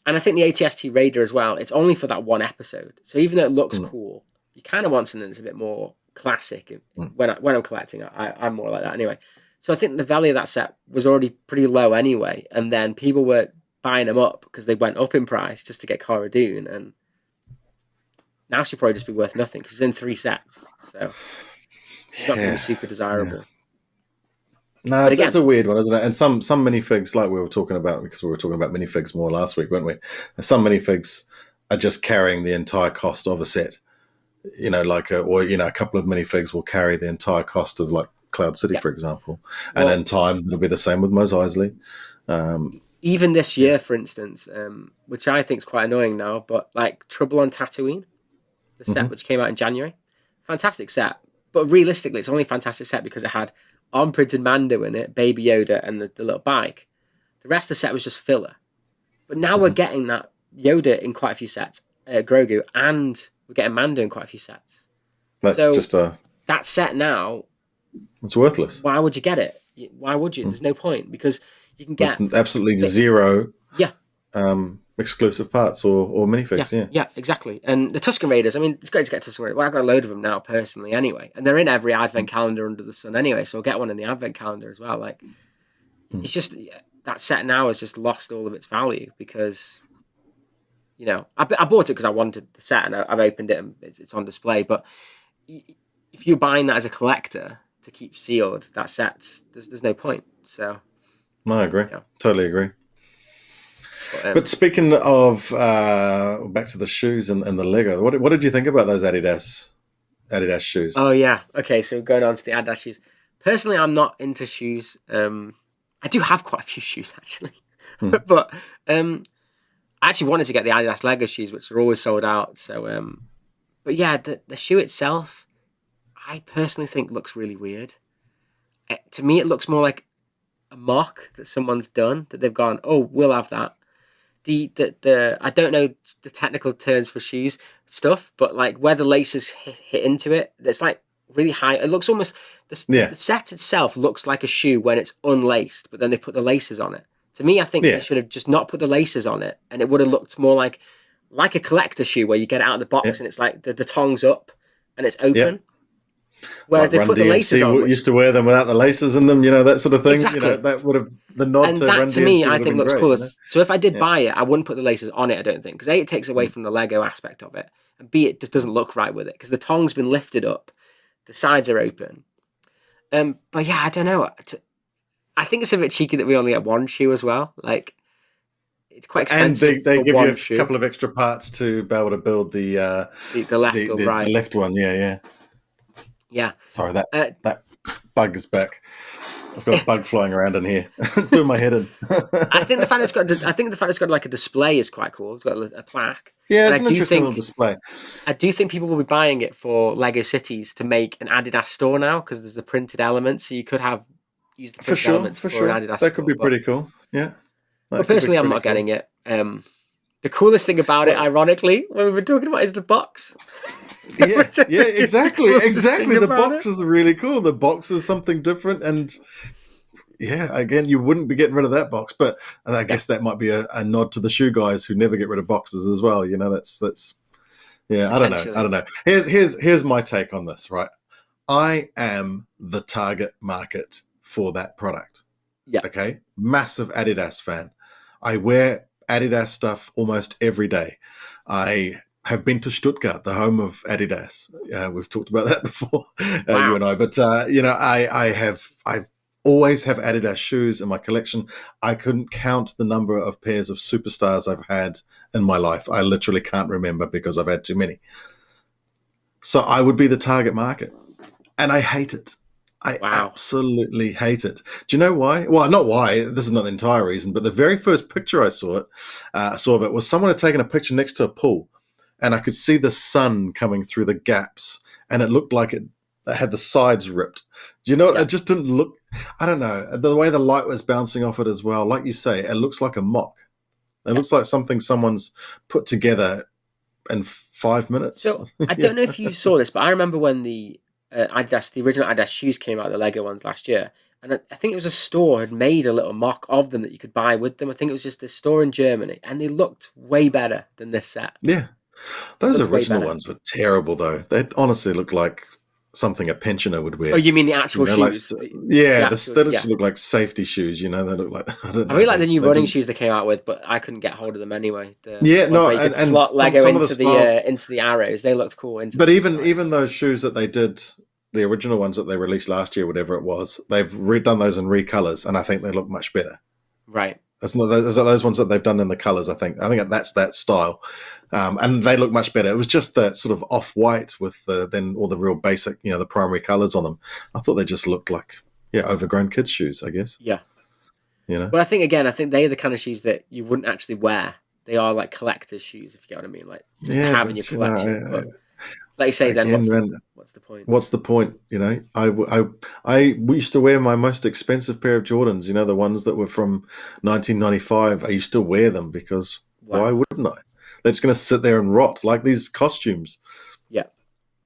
I think the ATST Raider as well. It's only for that one episode, so even though it looks cool, you kind of want something that's a bit more classic. When I'm collecting, I'm more like that anyway. So I think the value of that set was already pretty low anyway, and then people were buying them up because they went up in price just to get Cara Dune, and now she'll probably just be worth nothing because she's in 3 sets, so it's not going to be super desirable. No, it's a weird one, isn't it? And some minifigs, like we were talking about, because we were talking about minifigs more last week, weren't we? And some minifigs are just carrying the entire cost of a set. You know, like a couple of minifigs will carry the entire cost of like Cloud City, for example. And in time, it'll be the same with Mos Eisley. Even this year, for instance, which I think is quite annoying now, but like Trouble on Tatooine, the set which came out in January, fantastic set. But realistically, it's only a fantastic set because it had on-printed Mando in it, Baby Yoda, and the little bike. The rest of the set was just filler. But now we're getting that Yoda in quite a few sets, Grogu, and we're getting Mando in quite a few sets. That's just that set now. It's worthless. Why would you get it? Why would you? There's no point because you can get absolutely zero. Exclusive parts or minifigs. Yeah, exactly. And the Tusken Raiders, I mean, it's great to get Tusken Raiders. Well, I've got a load of them now, personally, anyway. And they're in every advent calendar under the sun anyway, so I'll get one in the advent calendar as well. Like, it's just, that set now has just lost all of its value because, you know, I bought it because I wanted the set and I've opened it and it's on display. But if you're buying that as a collector to keep sealed, that set, there's no point. So, no, I agree. Totally agree. But speaking of back to the shoes and the Lego, what did you think about those Adidas shoes? Oh yeah, okay. So going on to the Adidas shoes. Personally, I'm not into shoes. I do have quite a few shoes actually, but I actually wanted to get the Adidas Lego shoes, which are always sold out. So, but yeah, the shoe itself, I personally think looks really weird. To me, it looks more like a mock that someone's done, that they've gone, oh, we'll have that. The I don't know the technical terms for shoes stuff, but like where the laces hit into it, it's like really high. It looks almost the set itself looks like a shoe when it's unlaced, but then they put the laces on it. To me, I think they should have just not put the laces on it, and it would have looked more like a collector shoe where you get it out of the box and it's like the tongs up and it's open. Yeah. Whereas like they put the laces on. Used to wear them without the laces in them, you know, that sort of thing. Exactly. You know, that would have the nod and to that Run to me, DMC I think looks great, cool. you know? So if I did buy it, I wouldn't put the laces on it. I don't think because A, it takes away from the Lego aspect of it, and B, it just doesn't look right with it because the tongue's been lifted up, the sides are open. But yeah, I don't know. I think it's a bit cheeky that we only get one shoe as well. Like it's quite expensive. And they give you a shoe. couple of extra parts to be able to build the left or right, the left one. Yeah. Yeah. Sorry, that bug is back. I've got a bug flying around in here. It's doing my head in. I think the fact it's got like a display is quite cool. It's got a plaque. Yeah, And it's an interesting little display. I do think people will be buying it for Lego Cities to make an Adidas store now, because there's a printed element, so you could use the printed elements for an Adidas That store. could be pretty cool. Yeah. But personally, I'm not getting it. The coolest thing about it, ironically, when we've been talking about, is the box. Yeah, exactly. The box is really cool. The box is something different, and yeah, again, you wouldn't be getting rid of that box. But I guess that might be a nod to the shoe guys who never get rid of boxes as well. You know, that's yeah. I don't know. Here's my take on this. Right, I am the target market for that product. Yeah. Okay. Massive Adidas fan. I wear Adidas stuff almost every day. I have been to Stuttgart, the home of Adidas. We've talked about that before, you and I. But I've always have Adidas shoes in my collection. I couldn't count the number of pairs of superstars I've had in my life. I literally can't remember because I've had too many. So I would be the target market, and I hate it. I absolutely hate it. Do you know why? Well, not why. This is not the entire reason, but the very first picture I saw of it was someone had taken a picture next to a pool, and I could see the sun coming through the gaps, and it looked like it had the sides ripped. Do you know? It just didn't look. I don't know, the way the light was bouncing off it as well. Like you say, it looks like a mock. It looks like something someone's put together in 5 minutes. So I don't know if you saw this, but I remember when the original Adidas shoes came out, the Lego ones last year, and I think it was a store had made a little mock of them that you could buy with them. I think it was just this store in Germany, and they looked way better than this set. Yeah, those original ones were terrible though. They honestly looked like something a pensioner would wear. Oh, you mean the actual shoes? They just look like safety shoes. You know, they look like I really like the new running shoes they came out with, but I couldn't get hold of them anyway. And slot Lego into the arrows. They looked cool. But even those shoes that they did, the original ones that they released last year, whatever it was, they've redone those in recolors, and I think they look much better. Right. It's not those ones that they've done in the colors. I think that's that style, and they look much better. It was just that sort of off-white with then all the real basic, the primary colors on them. I thought they just looked like overgrown kids' shoes, I guess. Yeah. But I think they're the kind of shoes that you wouldn't actually wear. They are like collector's shoes, if you get what I mean, like have in your collection. But like you say, again, then what's the point? What's the point? I used to wear my most expensive pair of Jordans. The ones that were from 1995. I used to wear them because why wouldn't I? They're just going to sit there and rot like these costumes. Yeah,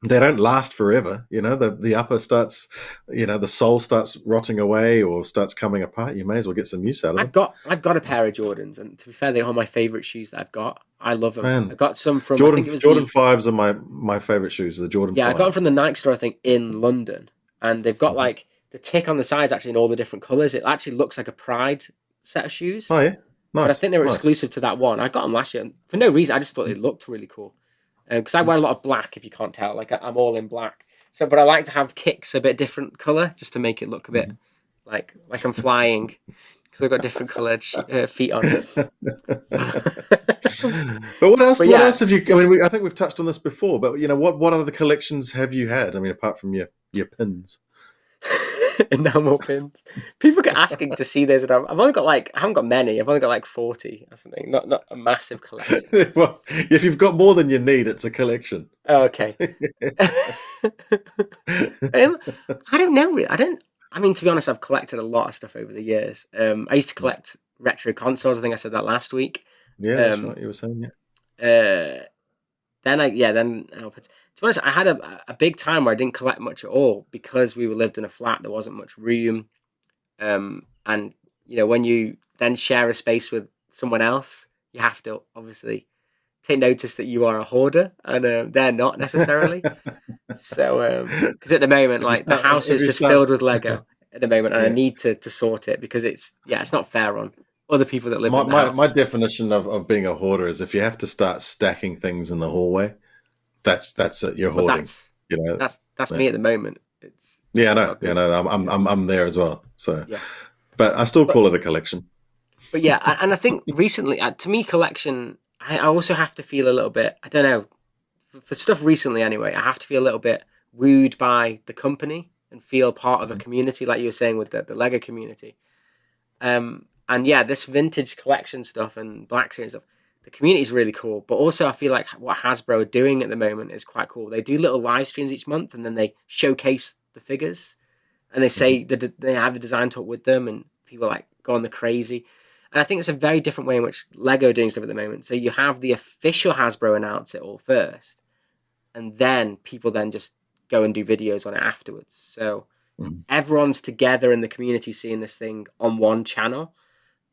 they don't last forever. The upper starts, the sole starts rotting away or starts coming apart. You may as well get some use out of them. I've got a pair of Jordans, and to be fair, they are my favorite shoes that I've got. I love them. Man, I got some from Jordan 5s are my favorite shoes. The Jordan 5. I got them from the Nike store, I think, in London, and they've got like the tick on the sides actually in all the different colors. It actually looks like a Pride set of shoes. Oh yeah, nice. But I think they were exclusive to that one. I got them last year for no reason. I just thought they looked really cool. Because I wear a lot of black, if you can't tell. Like I'm all in black. So, but I like to have kicks a bit different color just to make it look a bit like I'm flying. Because I've got different coloured feet on. But what else? What else have you? I mean, I think we've touched on this before. But what other collections have you had? I mean, apart from your pins, enamel pins. People get asking to see those. I haven't got many. I've only got like 40 or something. Not a massive collection. Well, if you've got more than you need, it's a collection. Oh, okay. I don't know. I mean, to be honest, I've collected a lot of stuff over the years. I used to collect retro consoles. I think I said that last week. Yeah, that's right. You were saying it. To be honest, I had a big time where I didn't collect much at all because we lived in a flat. There wasn't much room, and when you then share a space with someone else, you have to obviously take notice that you are a hoarder, and they're not necessarily. So, because at the moment, the house is just filled with Lego at the moment, and I need to sort it because it's not fair on other people that live in the house. My definition of being a hoarder is if you have to start stacking things in the hallway, that's it. You're hoarding. That's me at the moment. I know. I'm there as well. So, but I still call it a collection. But and I think recently, to me, collection. I also have to feel a little bit. I don't know. For stuff recently, anyway, I have to feel a little bit wooed by the company and feel part of a community, like you were saying with the Lego community. And yeah, this vintage collection stuff and Black Series stuff, the community is really cool. But also, I feel like what Hasbro are doing at the moment is quite cool. They do little live streams each month, and then they showcase the figures, and they say that they have the design talk with them, and people like go on the crazy. And I think it's a very different way in which Lego are doing stuff at the moment. So you have the official Hasbro announce it all first, and then people then just go and do videos on it afterwards. So everyone's together in the community seeing this thing on one channel,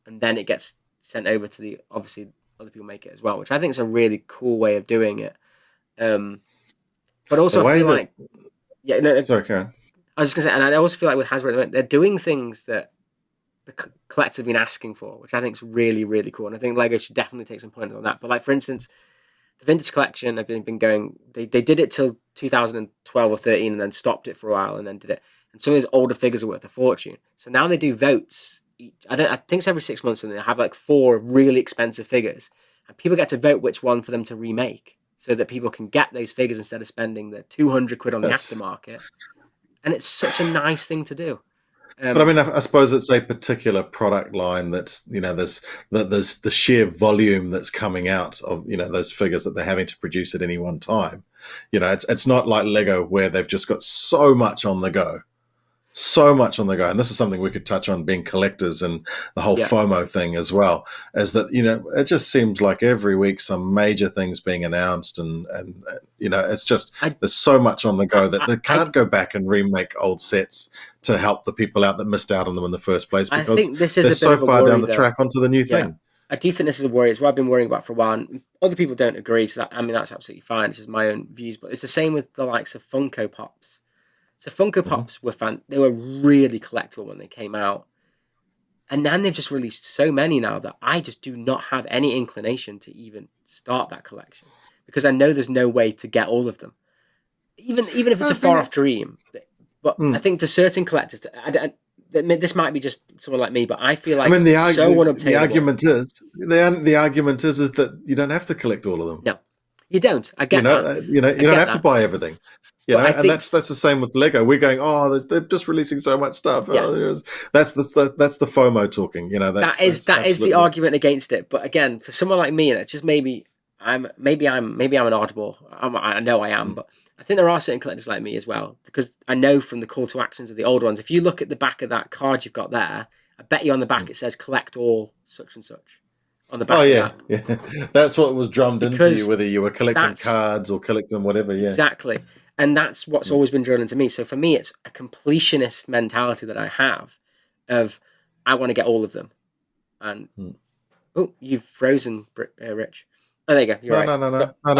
and then it gets sent over to the, obviously other people make it as well, which I think is a really cool way of doing it. But also I feel like, yeah, no, sorry, Karen. I was just gonna say, and I also feel like with Hasbro at the moment, they're doing things that the collectors have been asking for, which I think is really, really cool. And I think Lego should definitely take some pointers on that. But like, for instance, the vintage collection have been going, they did it till 2012 or 13 and then stopped it for a while and then did it. And some of these older figures are worth a fortune. So now they do votes. I think it's every 6 months, and they have like 4 really expensive figures. And people get to vote which one for them to remake, so that people can get those figures instead of spending the 200 quid on the aftermarket. And it's such a nice thing to do. But I mean, I suppose it's a particular product line that's, there's the sheer volume that's coming out of, those figures that they're having to produce at any one time. It's not like Lego where they've just got so much on the go. So much on the go, and this is something we could touch on, being collectors and the whole FOMO thing as well, is that it just seems like every week some major things being announced, and it's just there's so much on the go that they can't go back and remake old sets to help the people out that missed out on them in the first place, because I think this is they're so far worry, down the track onto the new thing. I do think this is a worry. It's what I've been worrying about for a while. And other people don't agree, so that's absolutely fine. It's just my own views, but it's the same with the likes of Funko Pops. So Funko Pops were they were really collectible when they came out. And then they've just released so many now that I just do not have any inclination to even start that collection, because I know there's no way to get all of them. Even if it's a far off dream. But I think to certain collectors, this might be just someone like me, but I feel like the argument is that you don't have to collect all of them. No, you don't. I get that. You don't have to buy everything. And that's the same with Lego. We're going, they're just releasing so much stuff. Yeah. That's the FOMO talking. That is the argument against it. But again, for someone like me, and it's just maybe I'm an oddball. I know I am, but I think there are certain collectors like me as well, because I know from the call to actions of the old ones. If you look at the back of that card you've got there, I bet you on the back it says collect all such and such. On the back. Yeah. That's what was drummed into you, whether you were collecting cards or collecting whatever. Yeah, exactly. And that's what's always been drilled into me. So for me, it's a completionist mentality that I have of, I want to get all of them. And, you've frozen, Rich. Oh, there you go. You're right. No. I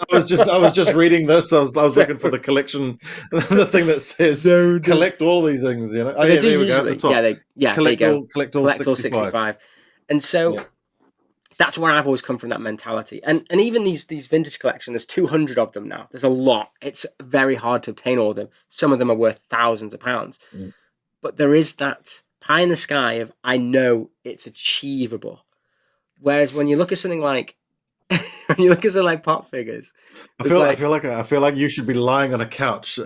was just reading this. I was looking for the collection, the thing that says collect all these things. There we go at the top. Collect all 65. And so that's where I've always come from, that mentality. And even these vintage collection, there's 200 of them now. There's a lot. It's very hard to obtain all of them. Some of them are worth thousands of pounds. But there is that pie in the sky of, I know it's achievable. Whereas when you look at something like pop figures, I feel like you should be lying on a couch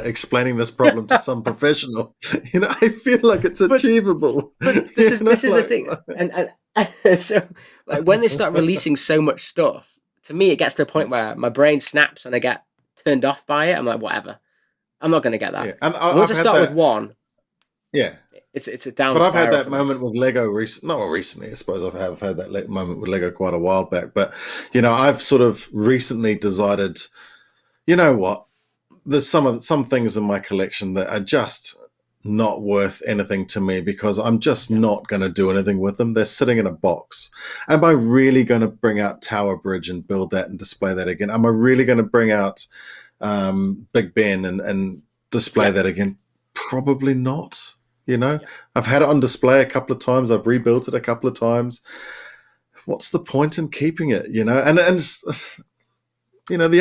explaining this problem to some professional. I feel like it's achievable. But this is the thing, and so like when they start releasing so much stuff, to me it gets to a point where my brain snaps and I get turned off by it. I'm like, whatever, I'm not going to get that. Yeah. And once I start with one, it's a down. But I've had that moment with Lego not recently. I suppose I've had that moment with Lego quite a while back. But I've sort of recently decided, what? There's some things in my collection that are just not worth anything to me, because I'm just not going to do anything with them. They're sitting in a box. Am I really going to bring out Tower Bridge and build that and display that again? Am I really going to bring out Big Ben and display that again? Probably not. I've had it on display a couple of times. I've rebuilt it a couple of times. What's the point in keeping it? The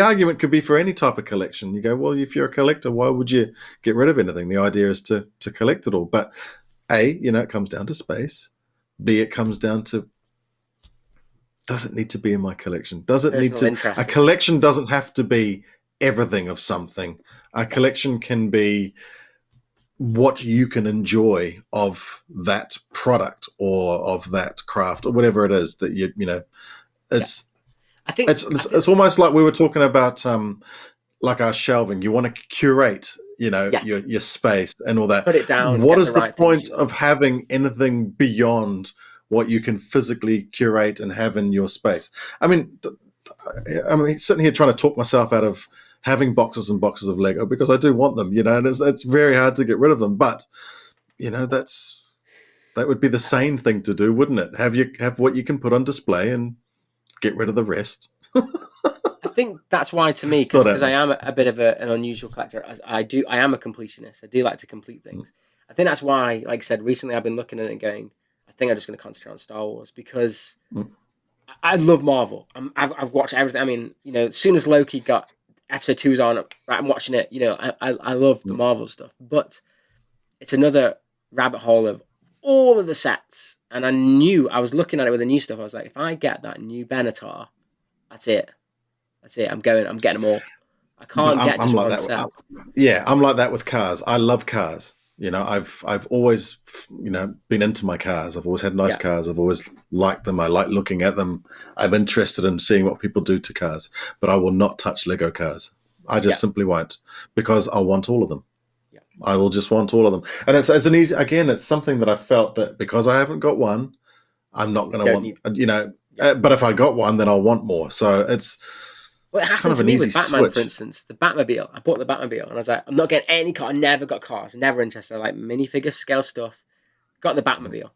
argument could be for any type of collection. You go, well, if you're a collector, why would you get rid of anything? The idea is to collect it all. But A, it comes down to space. B, it comes down to, does it need to be in my collection? Does it need to? A collection doesn't have to be everything of something. A collection can be what you can enjoy of that product or of that craft or whatever it is that you know. It's it's almost like we were talking about like our shelving. You want to curate, you know, your space and all that. Put it down. What is the point of having anything beyond what you can physically curate and have in your space? I mean, sitting here trying to talk myself out of having boxes and boxes of Lego because I do want them, you know, and it's very hard to get rid of them. But you know, that would be the sane thing to do, wouldn't it? Have what you can put on display and get rid of the rest. I think that's why, to me, because I am a bit of an unusual collector. I am a completionist. I do like to complete things. I think that's why, like I said, recently I've been looking at it and going, I think I'm just going to concentrate on Star Wars because I love Marvel. I've watched everything. I mean, you know, as soon as Loki got episode 2's on, right, I'm watching it. You know, I love the Marvel stuff, but it's another rabbit hole of all of the sets. And I was looking at it with the new stuff. I was like, if I get that new Benatar, that's it. I'm getting them all. I can't get just one set. I'm like that with cars. I love cars. You know, I've always, you know, been into my cars. I've always had nice cars. I've always liked them. I like looking at them. I'm interested in seeing what people do to cars. But I will not touch Lego cars. I just simply won't, because I want all of them. I will just want all of them. And it's an easy, again, it's something that I felt that because I haven't got one, I'm not going to want, you know, but if I got one, then I'll want more. So it's happened kind of to me with Batman, switch. for instance, the Batmobile. I bought the Batmobile and I was like, I'm not getting any car. I never got cars, never interested. I like minifigure scale stuff. Got the Batmobile.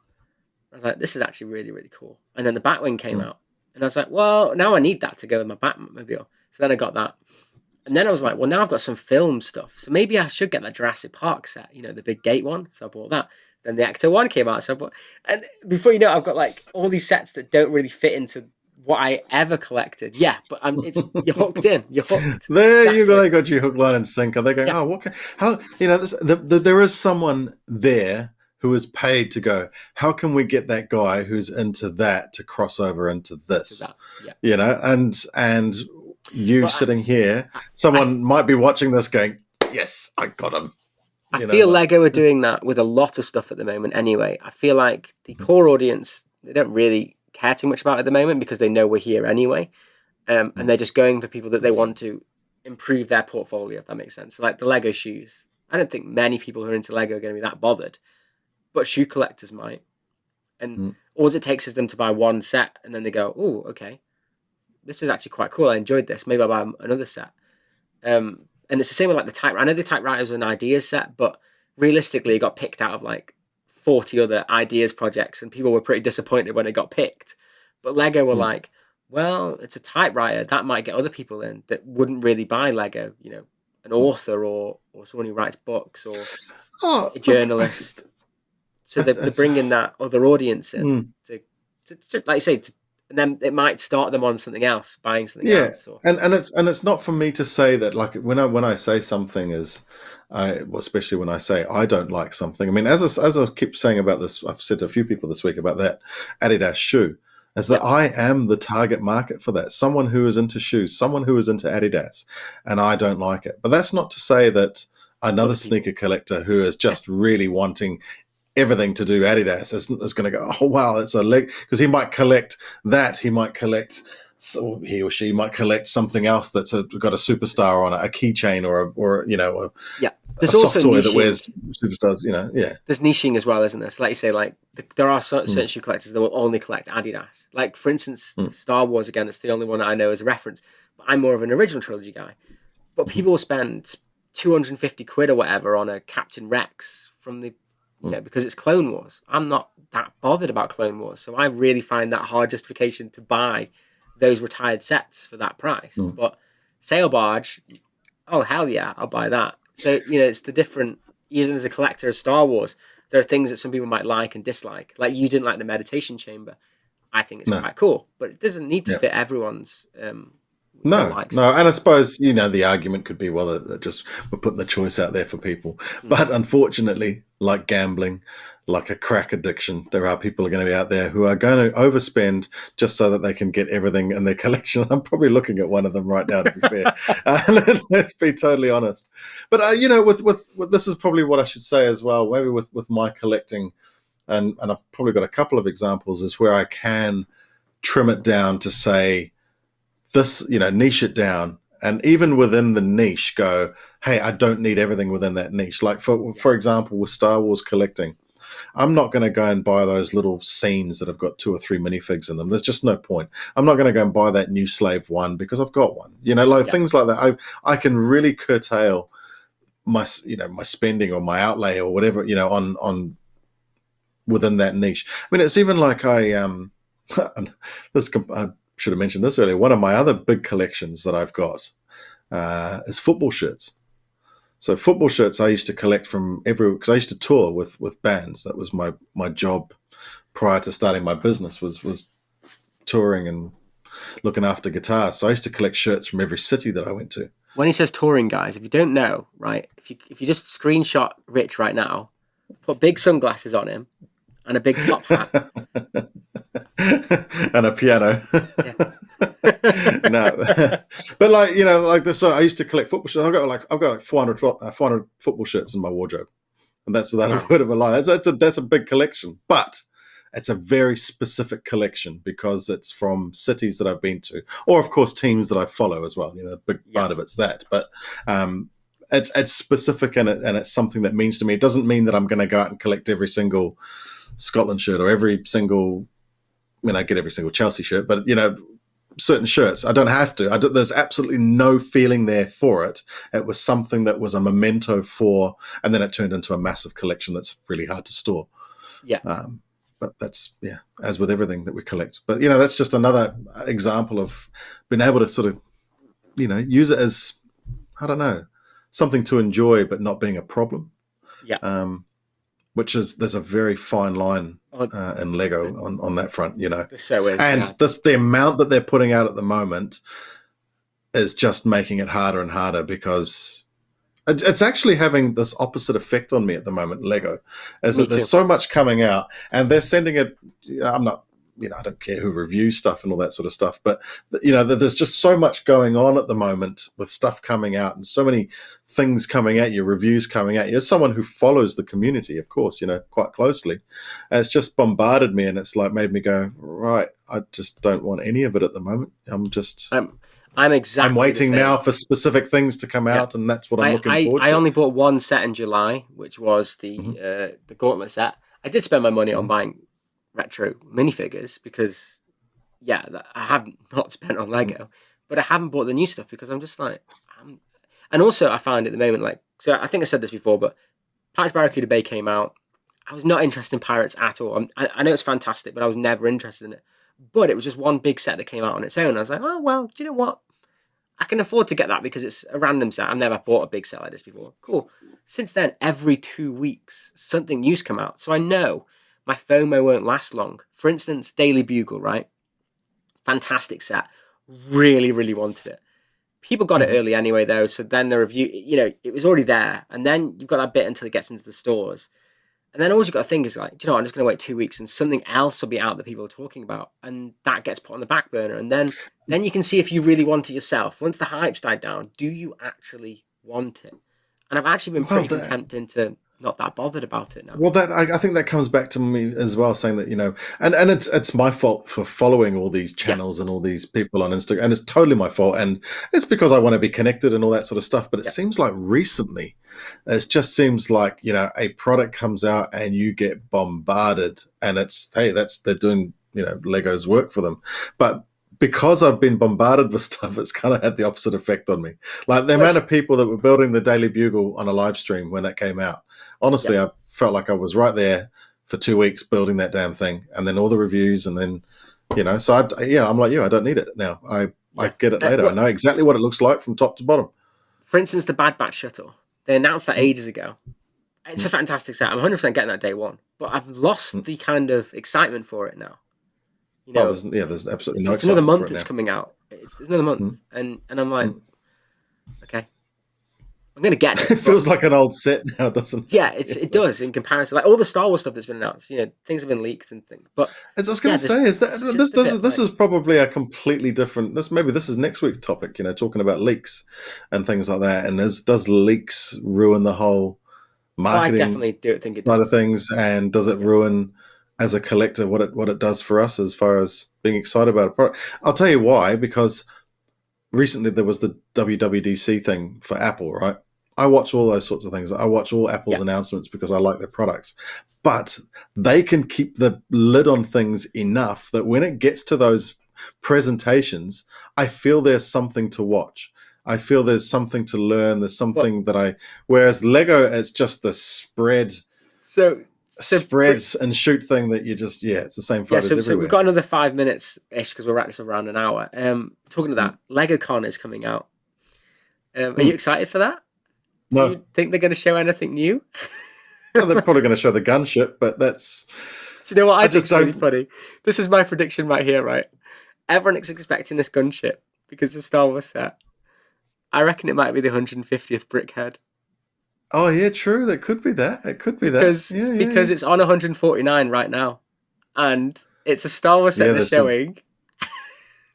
I was like, this is actually really, really cool. And then the Batwing came out. And I was like, well, now I need that to go with my Batmobile. So then I got that. And then I was like, well, now I've got some film stuff. So maybe I should get that Jurassic Park set, you know, the big gate one. So I bought that. Then the Ecto 1 came out. So I bought, and before you know it, I've got like all these sets that don't really fit into what I ever collected. Yeah, but you're hooked in. You're hooked. There you go. They got you hook, line, and sinker. They're going, how, you know, there is someone there who is paid to go, how can we get that guy who's into that to cross over into this? You know, and you sitting here, someone might be watching this going, yes, I got him. I feel Lego are doing that with a lot of stuff at the moment anyway. I feel like the core audience, they don't really care too much about it at the moment because they know we're here anyway. And they're just going for people that they want to improve their portfolio, if that makes sense. So like the Lego shoes. I don't think many people who are into Lego are going to be that bothered, but shoe collectors might. And all it takes is them to buy one set and then they go, oh, okay, this is actually quite cool. I enjoyed this. Maybe I'll buy another set. And it's the same with like the typewriter. I know the typewriter was an ideas set, but realistically it got picked out of like 40 other ideas projects and people were pretty disappointed when it got picked. But Lego were like, well, it's a typewriter. That might get other people in that wouldn't really buy Lego, you know, an author or someone who writes books or a journalist. So they're bringing that other audience in to like you say, and then it might start them on something else, buying something else. Or... And it's not for me to say that, like when I say something is, especially when I say I don't like something. I mean, as I keep saying about this, I've said to a few people this week about that Adidas shoe, is that I am the target market for that. Someone who is into shoes, someone who is into Adidas, and I don't like it. But that's not to say that another sneaker collector who is just really wanting everything to do Adidas is going to go, oh wow, it's a leg, because he might collect that, he might collect, so he or she might collect something else that's got a superstar on it, a keychain or you know, there's a also soft toy niching. that wears superstars, you know, There's niching as well, isn't there? So like you say, like there are certain shoe collectors that will only collect Adidas. Like for instance, Star Wars again, it's the only one that I know as a reference. But I'm more of an original trilogy guy. But people will spend 250 quid or whatever on a Captain Rex from the you know, because it's Clone Wars. I'm not that bothered about Clone Wars, so I really find that hard justification to buy those retired sets for that price. But Sail Barge, oh hell yeah, I'll buy that. So you know, it's the different. Even as a collector of Star Wars, there are things that some people might like and dislike. Like you didn't like the meditation chamber. I think it's quite cool, but it doesn't need to fit everyone's Don't No, like no, stuff. and I suppose the argument could be, well, that just we're putting the choice out there for people, but unfortunately, like gambling, like a crack addiction, there are people who are going to be out there who are going to overspend just so that they can get everything in their collection. I'm probably looking at one of them right now, to be fair. Let's be totally honest. But with this is probably what I should say as well. Maybe with my collecting, and I've probably got a couple of examples, is where I can trim it down to say this, niche it down, and even within the niche go, hey, I don't need everything within that niche. Like for example, with Star Wars collecting, I'm not going to go and buy those little scenes that have got 2 or 3 minifigs in them. There's just no point. I'm not going to go and buy that new Slave one because I've got one. Things like that. I can really curtail my my spending or my outlay or whatever on within that niche. I mean, it's even like I should have mentioned this earlier. One of my other big collections that I've got is football shirts. So football shirts I used to collect from because I used to tour with bands. That was my job prior to starting my business was touring and looking after guitars. So I used to collect shirts from every city that I went to. When he says touring, guys, if you don't know, right, if you just screenshot Rich right now, put big sunglasses on him and a big top hat. And a piano. Yeah. No, but like this. So I used to collect football shirts. I've got like 400 football shirts in my wardrobe, and that's without a word of a lie. That's a big collection, but it's a very specific collection because it's from cities that I've been to, or of course teams that I follow as well. A big part of it's that, but it's specific and it's something that means to me. It doesn't mean that I'm going to go out and collect every single Scotland shirt or every single. I mean, I get every single Chelsea shirt, but certain shirts I don't have to. There's absolutely no feeling there for it. It was something that was a memento for, and then it turned into a massive collection that's really hard to store. Yeah. But that's as with everything that we collect. But that's just another example of being able to sort of use it as, I don't know, something to enjoy, but not being a problem. Yeah. Which is, there's a very fine line in Lego on that front, So is, and the amount that they're putting out at the moment is just making it harder and harder, because it's actually having this opposite effect on me at the moment. Lego, is that there's so much coming out, and they're sending it. I'm not. I don't care who reviews stuff and all that sort of stuff, but there's just so much going on at the moment with stuff coming out and so many things coming at you, reviews coming at you. As someone who follows the community, of course, quite closely, and it's just bombarded me, and it's like made me go, right, I just don't want any of it at the moment. I'm waiting now for specific things to come out, and that's what I'm looking forward to. I only bought one set in July, which was the Gauntlet set. I did spend my money on buying retro minifigures because I have not spent on Lego, but I haven't bought the new stuff because I'm just like, and also I find at the moment, like, so I think I said this before, but Pirates Barracuda Bay came out. I was not interested in Pirates at all. I know it's fantastic, but I was never interested in it. But it was just one big set that came out on its own. I was like, oh well, do you know what? I can afford to get that because it's a random set. I've never bought a big set like this before. Cool. Since then, every 2 weeks, something new's come out. So I know my FOMO won't last long. For instance, Daily Bugle, right? Fantastic set. Really, really wanted it. People got it early anyway, though. So then the review, it was already there. And then you've got that bit until it gets into the stores. And then all you've got to think is like, I'm just going to wait 2 weeks and something else will be out that people are talking about. And that gets put on the back burner. And then you can see if you really want it yourself. Once the hype's died down, do you actually want it? And I've actually been pretty content into not that bothered about it now. Well, I think that comes back to me as well, saying that, and it's my fault for following all these channels and all these people on Instagram, and it's totally my fault, and it's because I want to be connected and all that sort of stuff. But it seems like recently, it just seems like, a product comes out and you get bombarded, and it's, hey, they're doing, Lego's work for them. But because I've been bombarded with stuff, it's kind of had the opposite effect on me. Like the amount of people that were building the Daily Bugle on a live stream when that came out. Honestly, I felt like I was right there for 2 weeks building that damn thing, and then all the reviews, and then, so I'm like you. I don't need it now. I get it later. I know exactly what it looks like from top to bottom. For instance, the Bad Batch shuttle. They announced that ages ago. It's a fantastic set. I'm 100% getting that day one, but I've lost the kind of excitement for it now. There's absolutely no. It's another month it's coming out, It's another month, and I'm like, okay, I'm gonna get it. It feels like an old set now, doesn't it? Yeah, it does in comparison. Like all the Star Wars stuff that's been announced, things have been leaked and things. But As I was going to say, is that this is probably a completely different. This is next week's topic. Talking about leaks and things like that. And does leaks ruin the whole marketing I definitely think it side does. of things? And does it ruin as a collector what it does for us as far as being excited about a product? I'll tell you why. Because recently there was the WWDC thing for Apple, right? I watch all those sorts of things. I watch all Apple's announcements because I like their products. But they can keep the lid on things enough that when it gets to those presentations, I feel there's something to watch. I feel there's something to learn. There's something whereas Lego, it's just the spread and shoot thing that you just, it's the same photos everywhere. So we've got another 5 minutes-ish because we're wrapping this around an hour. Talking to that, LegoCon is coming out. Are you excited for that? No. Do you think they're going to show anything new? Well, they're probably going to show the gunship, but that's... Do you know what I think is really funny? This is my prediction right here, right? Everyone is expecting this gunship because the Star Wars set. I reckon it might be the 150th Brickhead. Oh, yeah, true. That could be that. It could be that. Because it's on 149 right now. And it's a Star Wars set they're showing.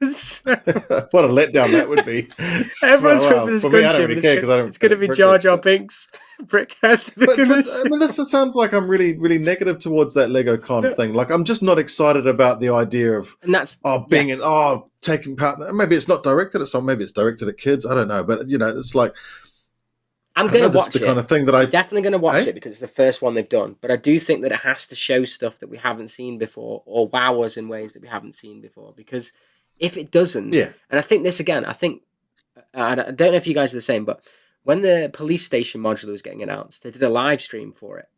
What a letdown that would be. Everyone's waiting for this gunship. It's going to be Jar Jar Binks, Brickhead. But this sounds like I'm really, really negative towards that LegoCon thing. Like I'm just not excited about the idea of taking part. Maybe it's not directed at someone. Maybe it's directed at kids. I don't know. But it's like I'm going to watch it. The kind of thing that I'm definitely going to watch it because it's the first one they've done. But I do think that it has to show stuff that we haven't seen before or wow us in ways that we haven't seen before because. If it doesn't, and I think this again, I don't know if you guys are the same, but when the police station modular was getting announced, they did a live stream for it.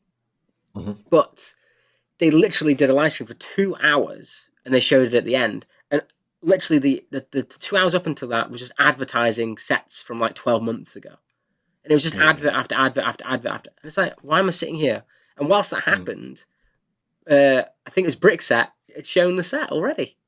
Mm-hmm. But they literally did a live stream for 2 hours and they showed it at the end. And literally the 2 hours up until that was just advertising sets from like 12 months ago. And it was just advert after advert after advert after. And it's like, why am I sitting here? And whilst that happened, I think it was BrickScene, it's shown the set already.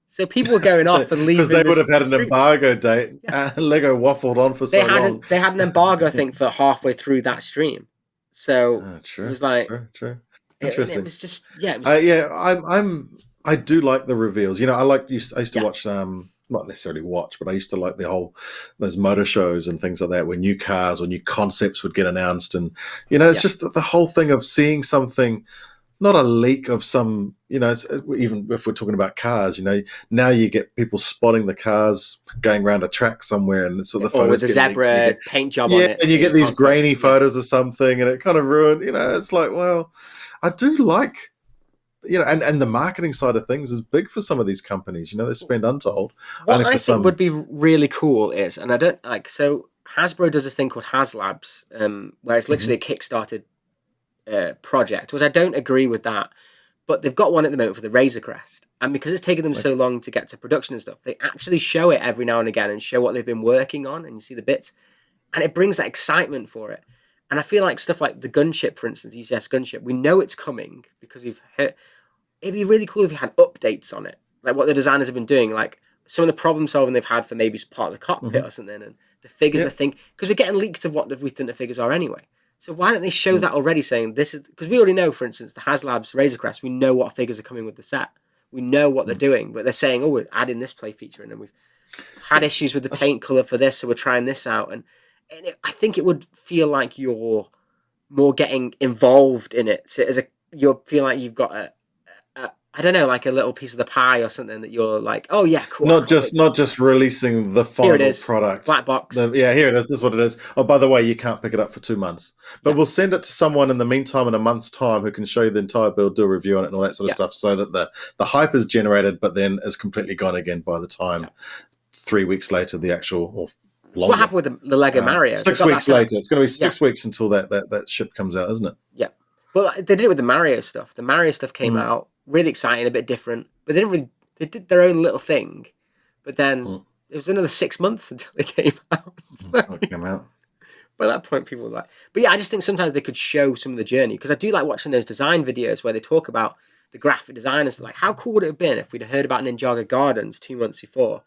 So people were going off and leaving. Because they would have had an embargo date. Lego waffled on for so long. They had an embargo, I think, for halfway through that stream. So it was like... True. Interesting. It was just... I do like the reveals. I used to watch... not necessarily watch, but I used to like those motor shows and things like that where new cars or new concepts would get announced. And, it's just the whole thing of seeing something... Not a leak of some, even if we're talking about cars, now you get people spotting the cars going around a track somewhere and so the photos with a zebra paint job on it. And you get these grainy photos of something and it kind of ruined, it's like, well, I do like, and the marketing side of things is big for some of these companies, they spend untold. What I think would be really cool is, and I don't so Hasbro does this thing called HasLabs, where it's literally a Kickstarted project, which I don't agree with that, but they've got one at the moment for the Razor Crest, and because it's taken them so long to get to production and stuff, they actually show it every now and again and show what they've been working on, and you see the bits, and it brings that excitement for it. And I feel like stuff like the gunship, for instance, UCS gunship, we know it's coming because we've heard. It'd be really cool if we had updates on it, like what the designers have been doing, like some of the problem solving they've had for maybe part of the cockpit or something, and the figures. I think because we're getting leaks of what we think the figures are anyway. So why don't they show that already, saying this is... Because we already know, for instance, the HasLabs Razor Crest, we know what figures are coming with the set. We know what they're doing, but they're saying, oh, we're adding this play feature in, and we've had issues with the paint colour for this, so we're trying this out. And I think it would feel like you're more getting involved in it. So you'll feel like you've got I don't know, like a little piece of the pie or something that you're like, oh yeah, cool. Not just releasing the final product. Black box. Here it is. This is what it is. Oh, by the way, you can't pick it up for 2 months. But we'll send it to someone in the meantime in a month's time who can show you the entire build, do a review on it and all that sort of stuff, so that the hype is generated, but then is completely gone again by the time 3 weeks later the actual... Or longer. What happened with the Lego Mario? 6 weeks later. It's going to be 6 weeks until that ship comes out, isn't it? Yeah. Well, they did it with the Mario stuff. The Mario stuff came out, really exciting, a bit different, but they did their own little thing. But then it was another 6 months until it came out. By that point, people were like... But yeah, I just think sometimes they could show some of the journey, because I do like watching those design videos where they talk about the graphic designers. Like, how cool would it have been if we'd heard about Ninjago Gardens 2 months before?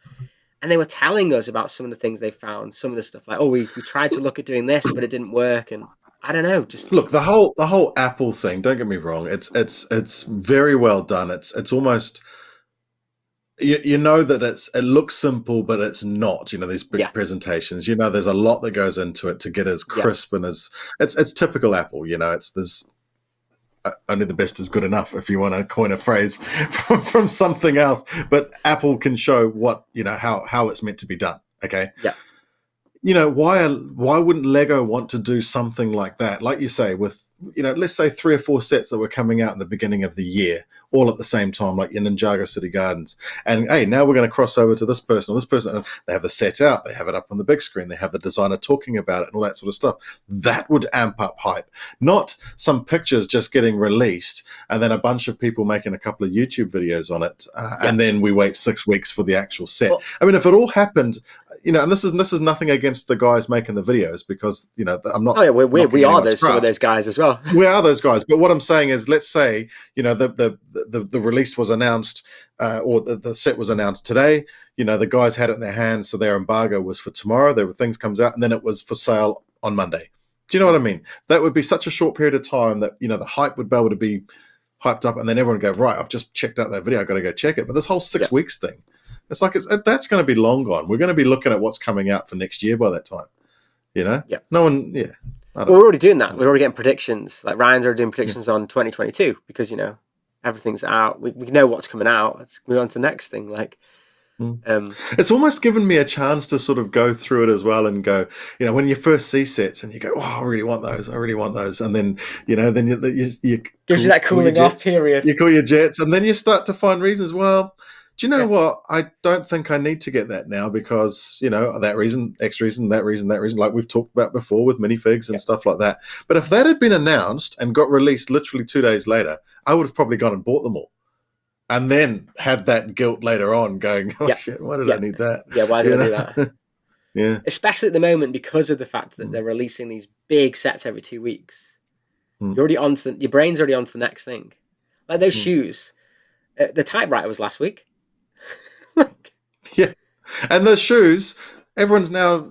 and they were telling us about some of the things they found, some of the stuff like, oh, we tried to look at doing this, but it didn't work, and I don't know. Just look, the whole Apple thing. Don't get me wrong; it's very well done. It's almost. You know that it looks simple, but it's not. You know, these big presentations. You know, there's a lot that goes into it to get as crisp and as it's typical Apple. You know, there's only the best is good enough, if you want to coin a phrase from something else. But Apple can show what how it's meant to be done. Okay. Yeah. You know, why wouldn't Lego want to do something like that? Like you say, with let's say 3 or 4 sets that were coming out in the beginning of the year, all at the same time, like in Ninjago City Gardens. And hey, now we're going to cross over to this person or this person. And they have the set out, they have it up on the big screen, they have the designer talking about it and all that sort of stuff. That would amp up hype, not some pictures just getting released and then a bunch of people making a couple of YouTube videos on it, and then we wait 6 weeks for the actual set. Well, I mean, if it all happened, and this is nothing against the guys making the videos, because I'm not. Oh yeah, we are some of those guys as well. We are those guys, but what I'm saying is, let's say the release was announced, or the set was announced today. The guys had it in their hands, so their embargo was for tomorrow. There were things comes out, and then it was for sale on Monday. Do you know what I mean? That would be such a short period of time that the hype would be able to be hyped up, and then everyone would go, right, I've just checked out that video, I got to go check it. But this whole 6 weeks thing, it's like that's going to be long gone. We're going to be looking at what's coming out for next year by that time. Yeah. No one. Yeah. We're already doing that. We're already getting predictions. Like Ryan's already doing predictions on 2022 because everything's out. We know what's coming out. Let's move on to the next thing. It's almost given me a chance to sort of go through it as well and go, when you first see sets and you go, oh, I really want those, and then then you gives you that cooling off period. You call your jets, and then you start to find reasons. Well, do you know what? I don't think I need to get that now because, that reason, X reason, that reason, like we've talked about before with minifigs and stuff like that. But if that had been announced and got released literally 2 days later, I would have probably gone and bought them all. And then had that guilt later on going, oh, shit, why did I need that? Yeah, why did I do that? Yeah. Especially at the moment because of the fact that they're releasing these big sets every 2 weeks. You're already your brain's already on to the next thing. Like those shoes. The typewriter was last week. Yeah, and the shoes, everyone's now,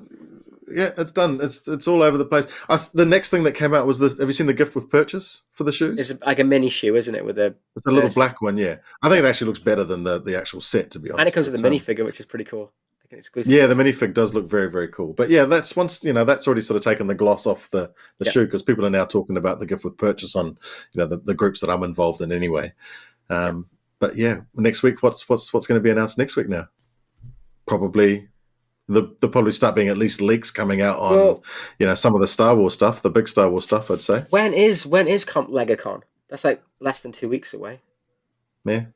it's done. It's all over the place. The next thing that came out was this. Have you seen the gift with purchase for the shoes? It's like a mini shoe, isn't it? It's a little black one. Yeah, I think it actually looks better than the actual set, to be honest. And it comes with a minifigure, which is pretty cool. Like an exclusive. Yeah, the minifig does look very, very cool. But yeah, that's once that's already sort of taken the gloss off the shoe, because people are now talking about the gift with purchase on the groups that I'm involved in anyway. But yeah, next week, what's going to be announced next week now? Probably there'll probably start being at least leaks coming out on some of the Star Wars stuff, the big Star Wars stuff, I'd say. When is LegoCon? That's like less than 2 weeks away. Yeah.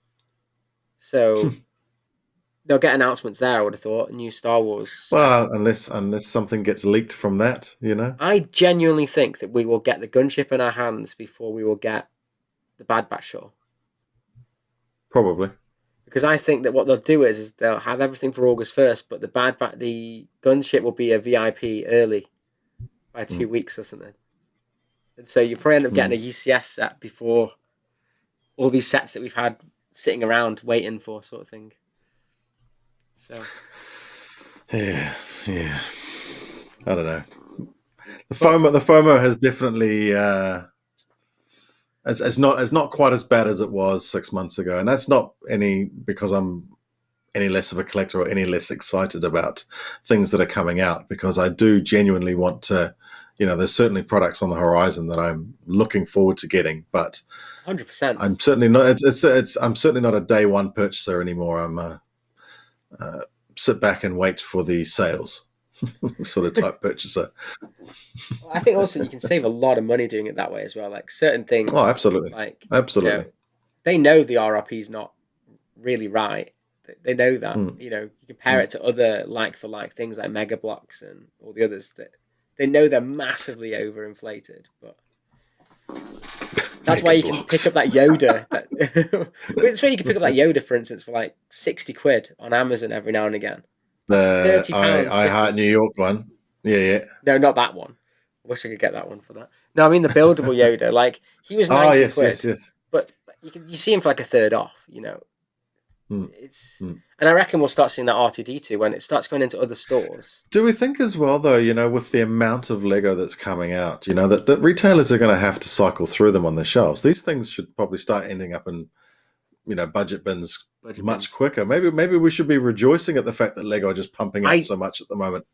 So they'll get announcements there, I would have thought. New Star Wars. Well, unless something gets leaked from that, I genuinely think that we will get the gunship in our hands before we will get the Bad Batch show. Probably. Because I think that what they'll do is they'll have everything for August 1st, but the gunship will be a VIP early by 2 weeks or something. And so you probably end up getting a UCS set before all these sets that we've had sitting around waiting for, sort of thing. So. Yeah. I don't know. The FOMO has definitely. It's not quite as bad as it was 6 months ago, and that's not because I'm any less of a collector or any less excited about things that are coming out, because I do genuinely want to. There's certainly products on the horizon that I'm looking forward to getting, but 100%. I'm certainly not. I'm certainly not a day one purchaser anymore. I'm sit back and wait for the sales sort of type purchaser. I think also you can save a lot of money doing it that way as well. Like certain things. Oh, absolutely. Absolutely. They know the RRP is not really right. They know that. You compare it to other like for like things like Mega Bloks and all the others that they know they're massively overinflated. But that's why you can pick up that Yoda. That's why you can pick up that Yoda, for instance, for like 60 quid on Amazon every now and again. The I Heart New York one. Yeah. No, not that one. I wish I could get that one for that. No, I mean the buildable Yoda. Like he was 90 quid. Yes. But you see him for like a third off, it's, and I reckon we'll start seeing that R2D2 when it starts going into other stores. Do we think as well, though, with the amount of Lego that's coming out, that retailers are going to have to cycle through them on their shelves? These things should probably start ending up in, budget bins much quicker. Maybe we should be rejoicing at the fact that Lego are just pumping out so much at the moment.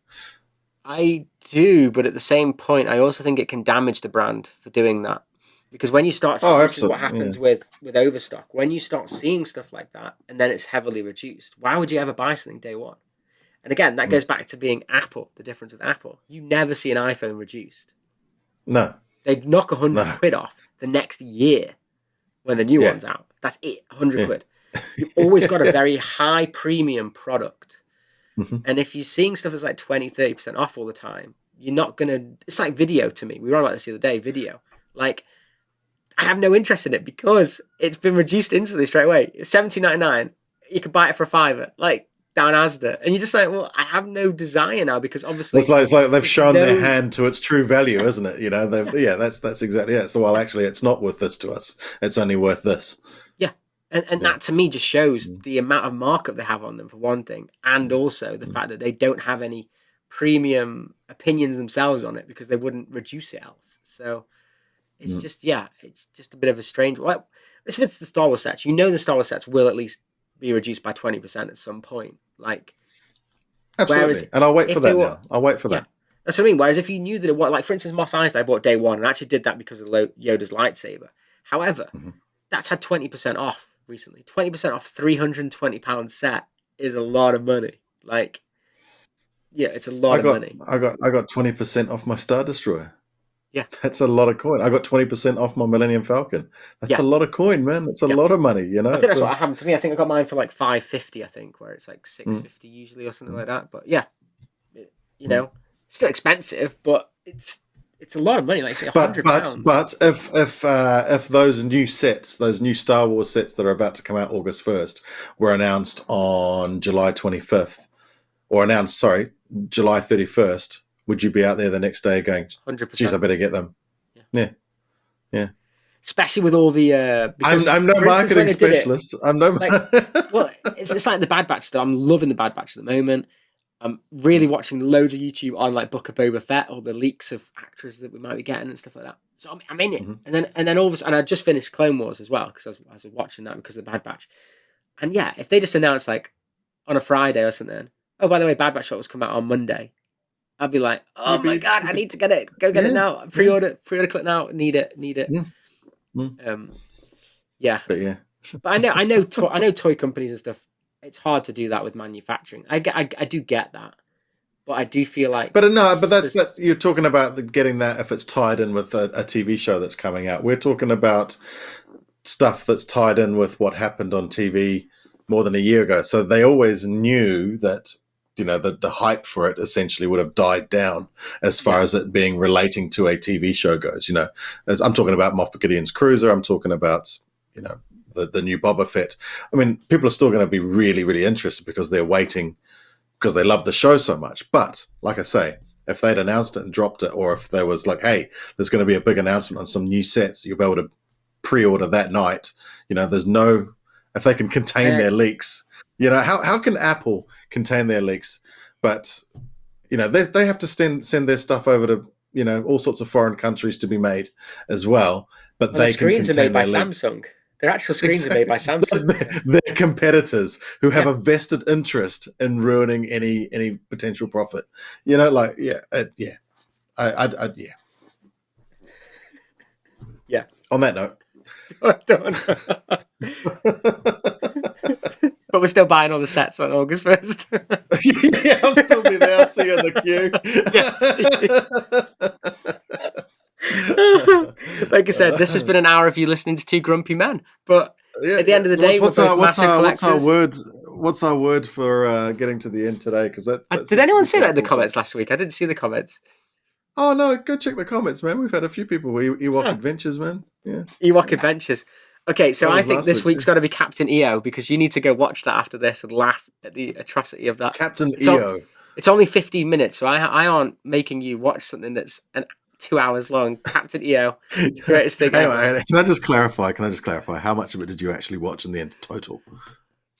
I do, but at the same point, I also think it can damage the brand for doing that. Because when you start seeing this is what happens with Overstock, when you start seeing stuff like that and then it's heavily reduced, why would you ever buy something day one? And again, that goes back to being Apple, the difference with Apple. You never see an iPhone reduced. No. They'd knock 100 quid off the next year when the new one's out. That's it, 100 quid. You've always got a very high premium product. And if you're seeing stuff that's like 20, 30% off all the time, you're not going to... It's like video to me. We were on about this the other day, video. Like, I have no interest in it because it's been reduced instantly straight away. It's $17.99. You can buy it for $5, like down Asda. And you're just like, well, I have no desire now because obviously... It's like they've shown their hand to its true value, isn't it? That's exactly it. So, well, actually, it's not worth this to us. It's only worth this. Yeah. And that to me just shows the amount of markup they have on them, for one thing. And also the fact that they don't have any premium opinions themselves on it because they wouldn't reduce it else. So... It's just a bit of a strange. Well, it's with the Star Wars sets. The Star Wars sets will at least be reduced by 20% at some point. Like, absolutely. And I'll wait for that now. I'll wait for that. That's what I mean. Whereas if you knew that it was, like, for instance, Mos Eisley I bought day one and I actually did that because of Yoda's lightsaber. However, that's had 20% off recently. 20% off £320 set is a lot of money. Like, it's a lot of money. I got 20% off my Star Destroyer. Yeah, that's a lot of coin. I got 20% off my Millennium Falcon. That's a lot of coin, man. That's a lot of money. I think that's what happened to me. I think I got mine for like $5.50. I think where it's like $6.50 usually or something like that. But still expensive, but it's a lot of money. Like £100. But if those new sets, those new Star Wars sets that are about to come out August 1st, were announced on July 25th, or July 31st. Would you be out there the next day going, 100%. Geez, I better get them? Yeah. Especially with all the... I'm no marketing specialist. Well, it's like the Bad Batch stuff. I'm loving the Bad Batch at the moment. I'm really watching loads of YouTube on like Book of Boba Fett or the leaks of actors that we might be getting and stuff like that. So I'm in it. And then all of a sudden, I just finished Clone Wars as well because I was watching that because of the Bad Batch. And if they just announced like on a Friday or something, oh, by the way, Bad Batch was come out on Monday. I'd be like, oh my God, I need to get it. Go get it now. Pre-order click now. Need it. But I know toy companies and stuff. It's hard to do that with manufacturing. I do get that, but I do feel like. But that's you're talking about getting that if it's tied in with a TV show that's coming out. We're talking about stuff that's tied in with what happened on TV more than a year ago. So they always knew that. The hype for it essentially would have died down as far as it being relating to a TV show goes. As I'm talking about Moff Gideon's Cruiser, I'm talking about, the new Boba Fett. I mean, people are still going to be really, really interested because they're waiting because they love the show so much. But like I say, if they'd announced it and dropped it, or if there was like, hey, there's going to be a big announcement on some new sets, you'll be able to pre-order that night. If they can contain their leaks. How can Apple contain their leaks? But, they have to send their stuff over to, all sorts of foreign countries to be made as well. But they screens can are made by leaks. Samsung. Their actual screens are made by Samsung. They're competitors who have a vested interest in ruining any potential profit. On that note. But we're still buying all the sets on August 1st. Yeah, I'll still be there. I'll see you in the queue. Yes. Like I said, this has been an hour of you listening to two grumpy men. But at the end of the day, what's our word for getting to the end today? Because did anyone say that in the comments last week? I didn't see the comments. Oh no, go check the comments, man. We've had a few people. Ewok Adventures, man. Yeah. Ewok Adventures. Okay, so I think this week's got to be Captain EO because you need to go watch that after this and laugh at the atrocity of that. Captain EO. It's only 15 minutes, so I aren't making you watch something that's 2 hours long. Captain EO, greatest thing ever. Anyway, can I just clarify? How much of it did you actually watch in the end total?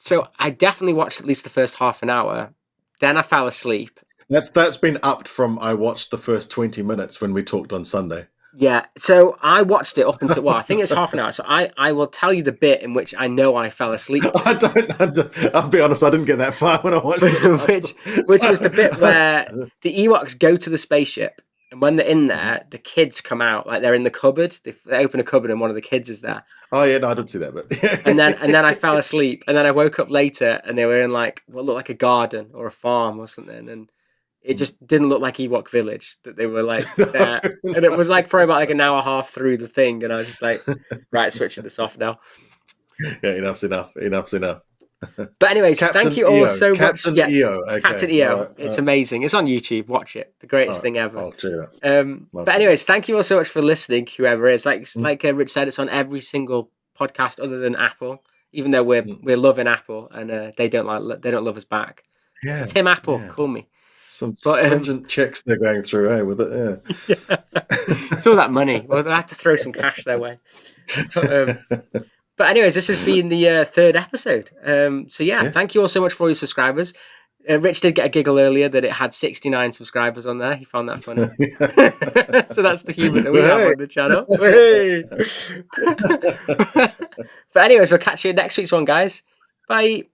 So I definitely watched at least the first half an hour. Then I fell asleep. That's been upped from I watched the first 20 minutes when we talked on Sunday. Yeah, so I watched it up until, well, I think it's half an hour. So I will tell you the bit in which I know I fell asleep to. I'll be honest, I didn't get that far when I watched it. which was the bit where the Ewoks go to the spaceship, and when they're in there, the kids come out, like they're in the cupboard. They open a cupboard and one of the kids is there. Oh yeah, no, I did see that bit. and then I fell asleep, and then I woke up later, and they were in like what looked like a garden or a farm or something, and it just didn't look like Ewok Village, that they were like there. And it was like probably about like an hour and a half through the thing, and I was just like, right, switching this off now. Yeah, enough's enough. But anyways, Captain thank you all EO. so Captain much. Yeah, EO. Okay. Captain EO. Right. It's amazing. It's on YouTube. Watch it. The greatest thing ever. I'll check it out. But anyways, thank you all so much for listening, whoever is. Like Rich said, it's on every single podcast other than Apple, even though we're loving Apple, and they don't love us back. Yeah, Tim Apple, call me. Some stringent checks they're going through, with it. Yeah. It's all that money. Well, they'll have to throw some cash their way. But anyways, this has been the third episode. So thank you all so much for all your subscribers. Rich did get a giggle earlier that it had 69 subscribers on there. He found that funny. So that's the humour that we have on the channel. But anyways, we'll catch you in next week's one, guys. Bye.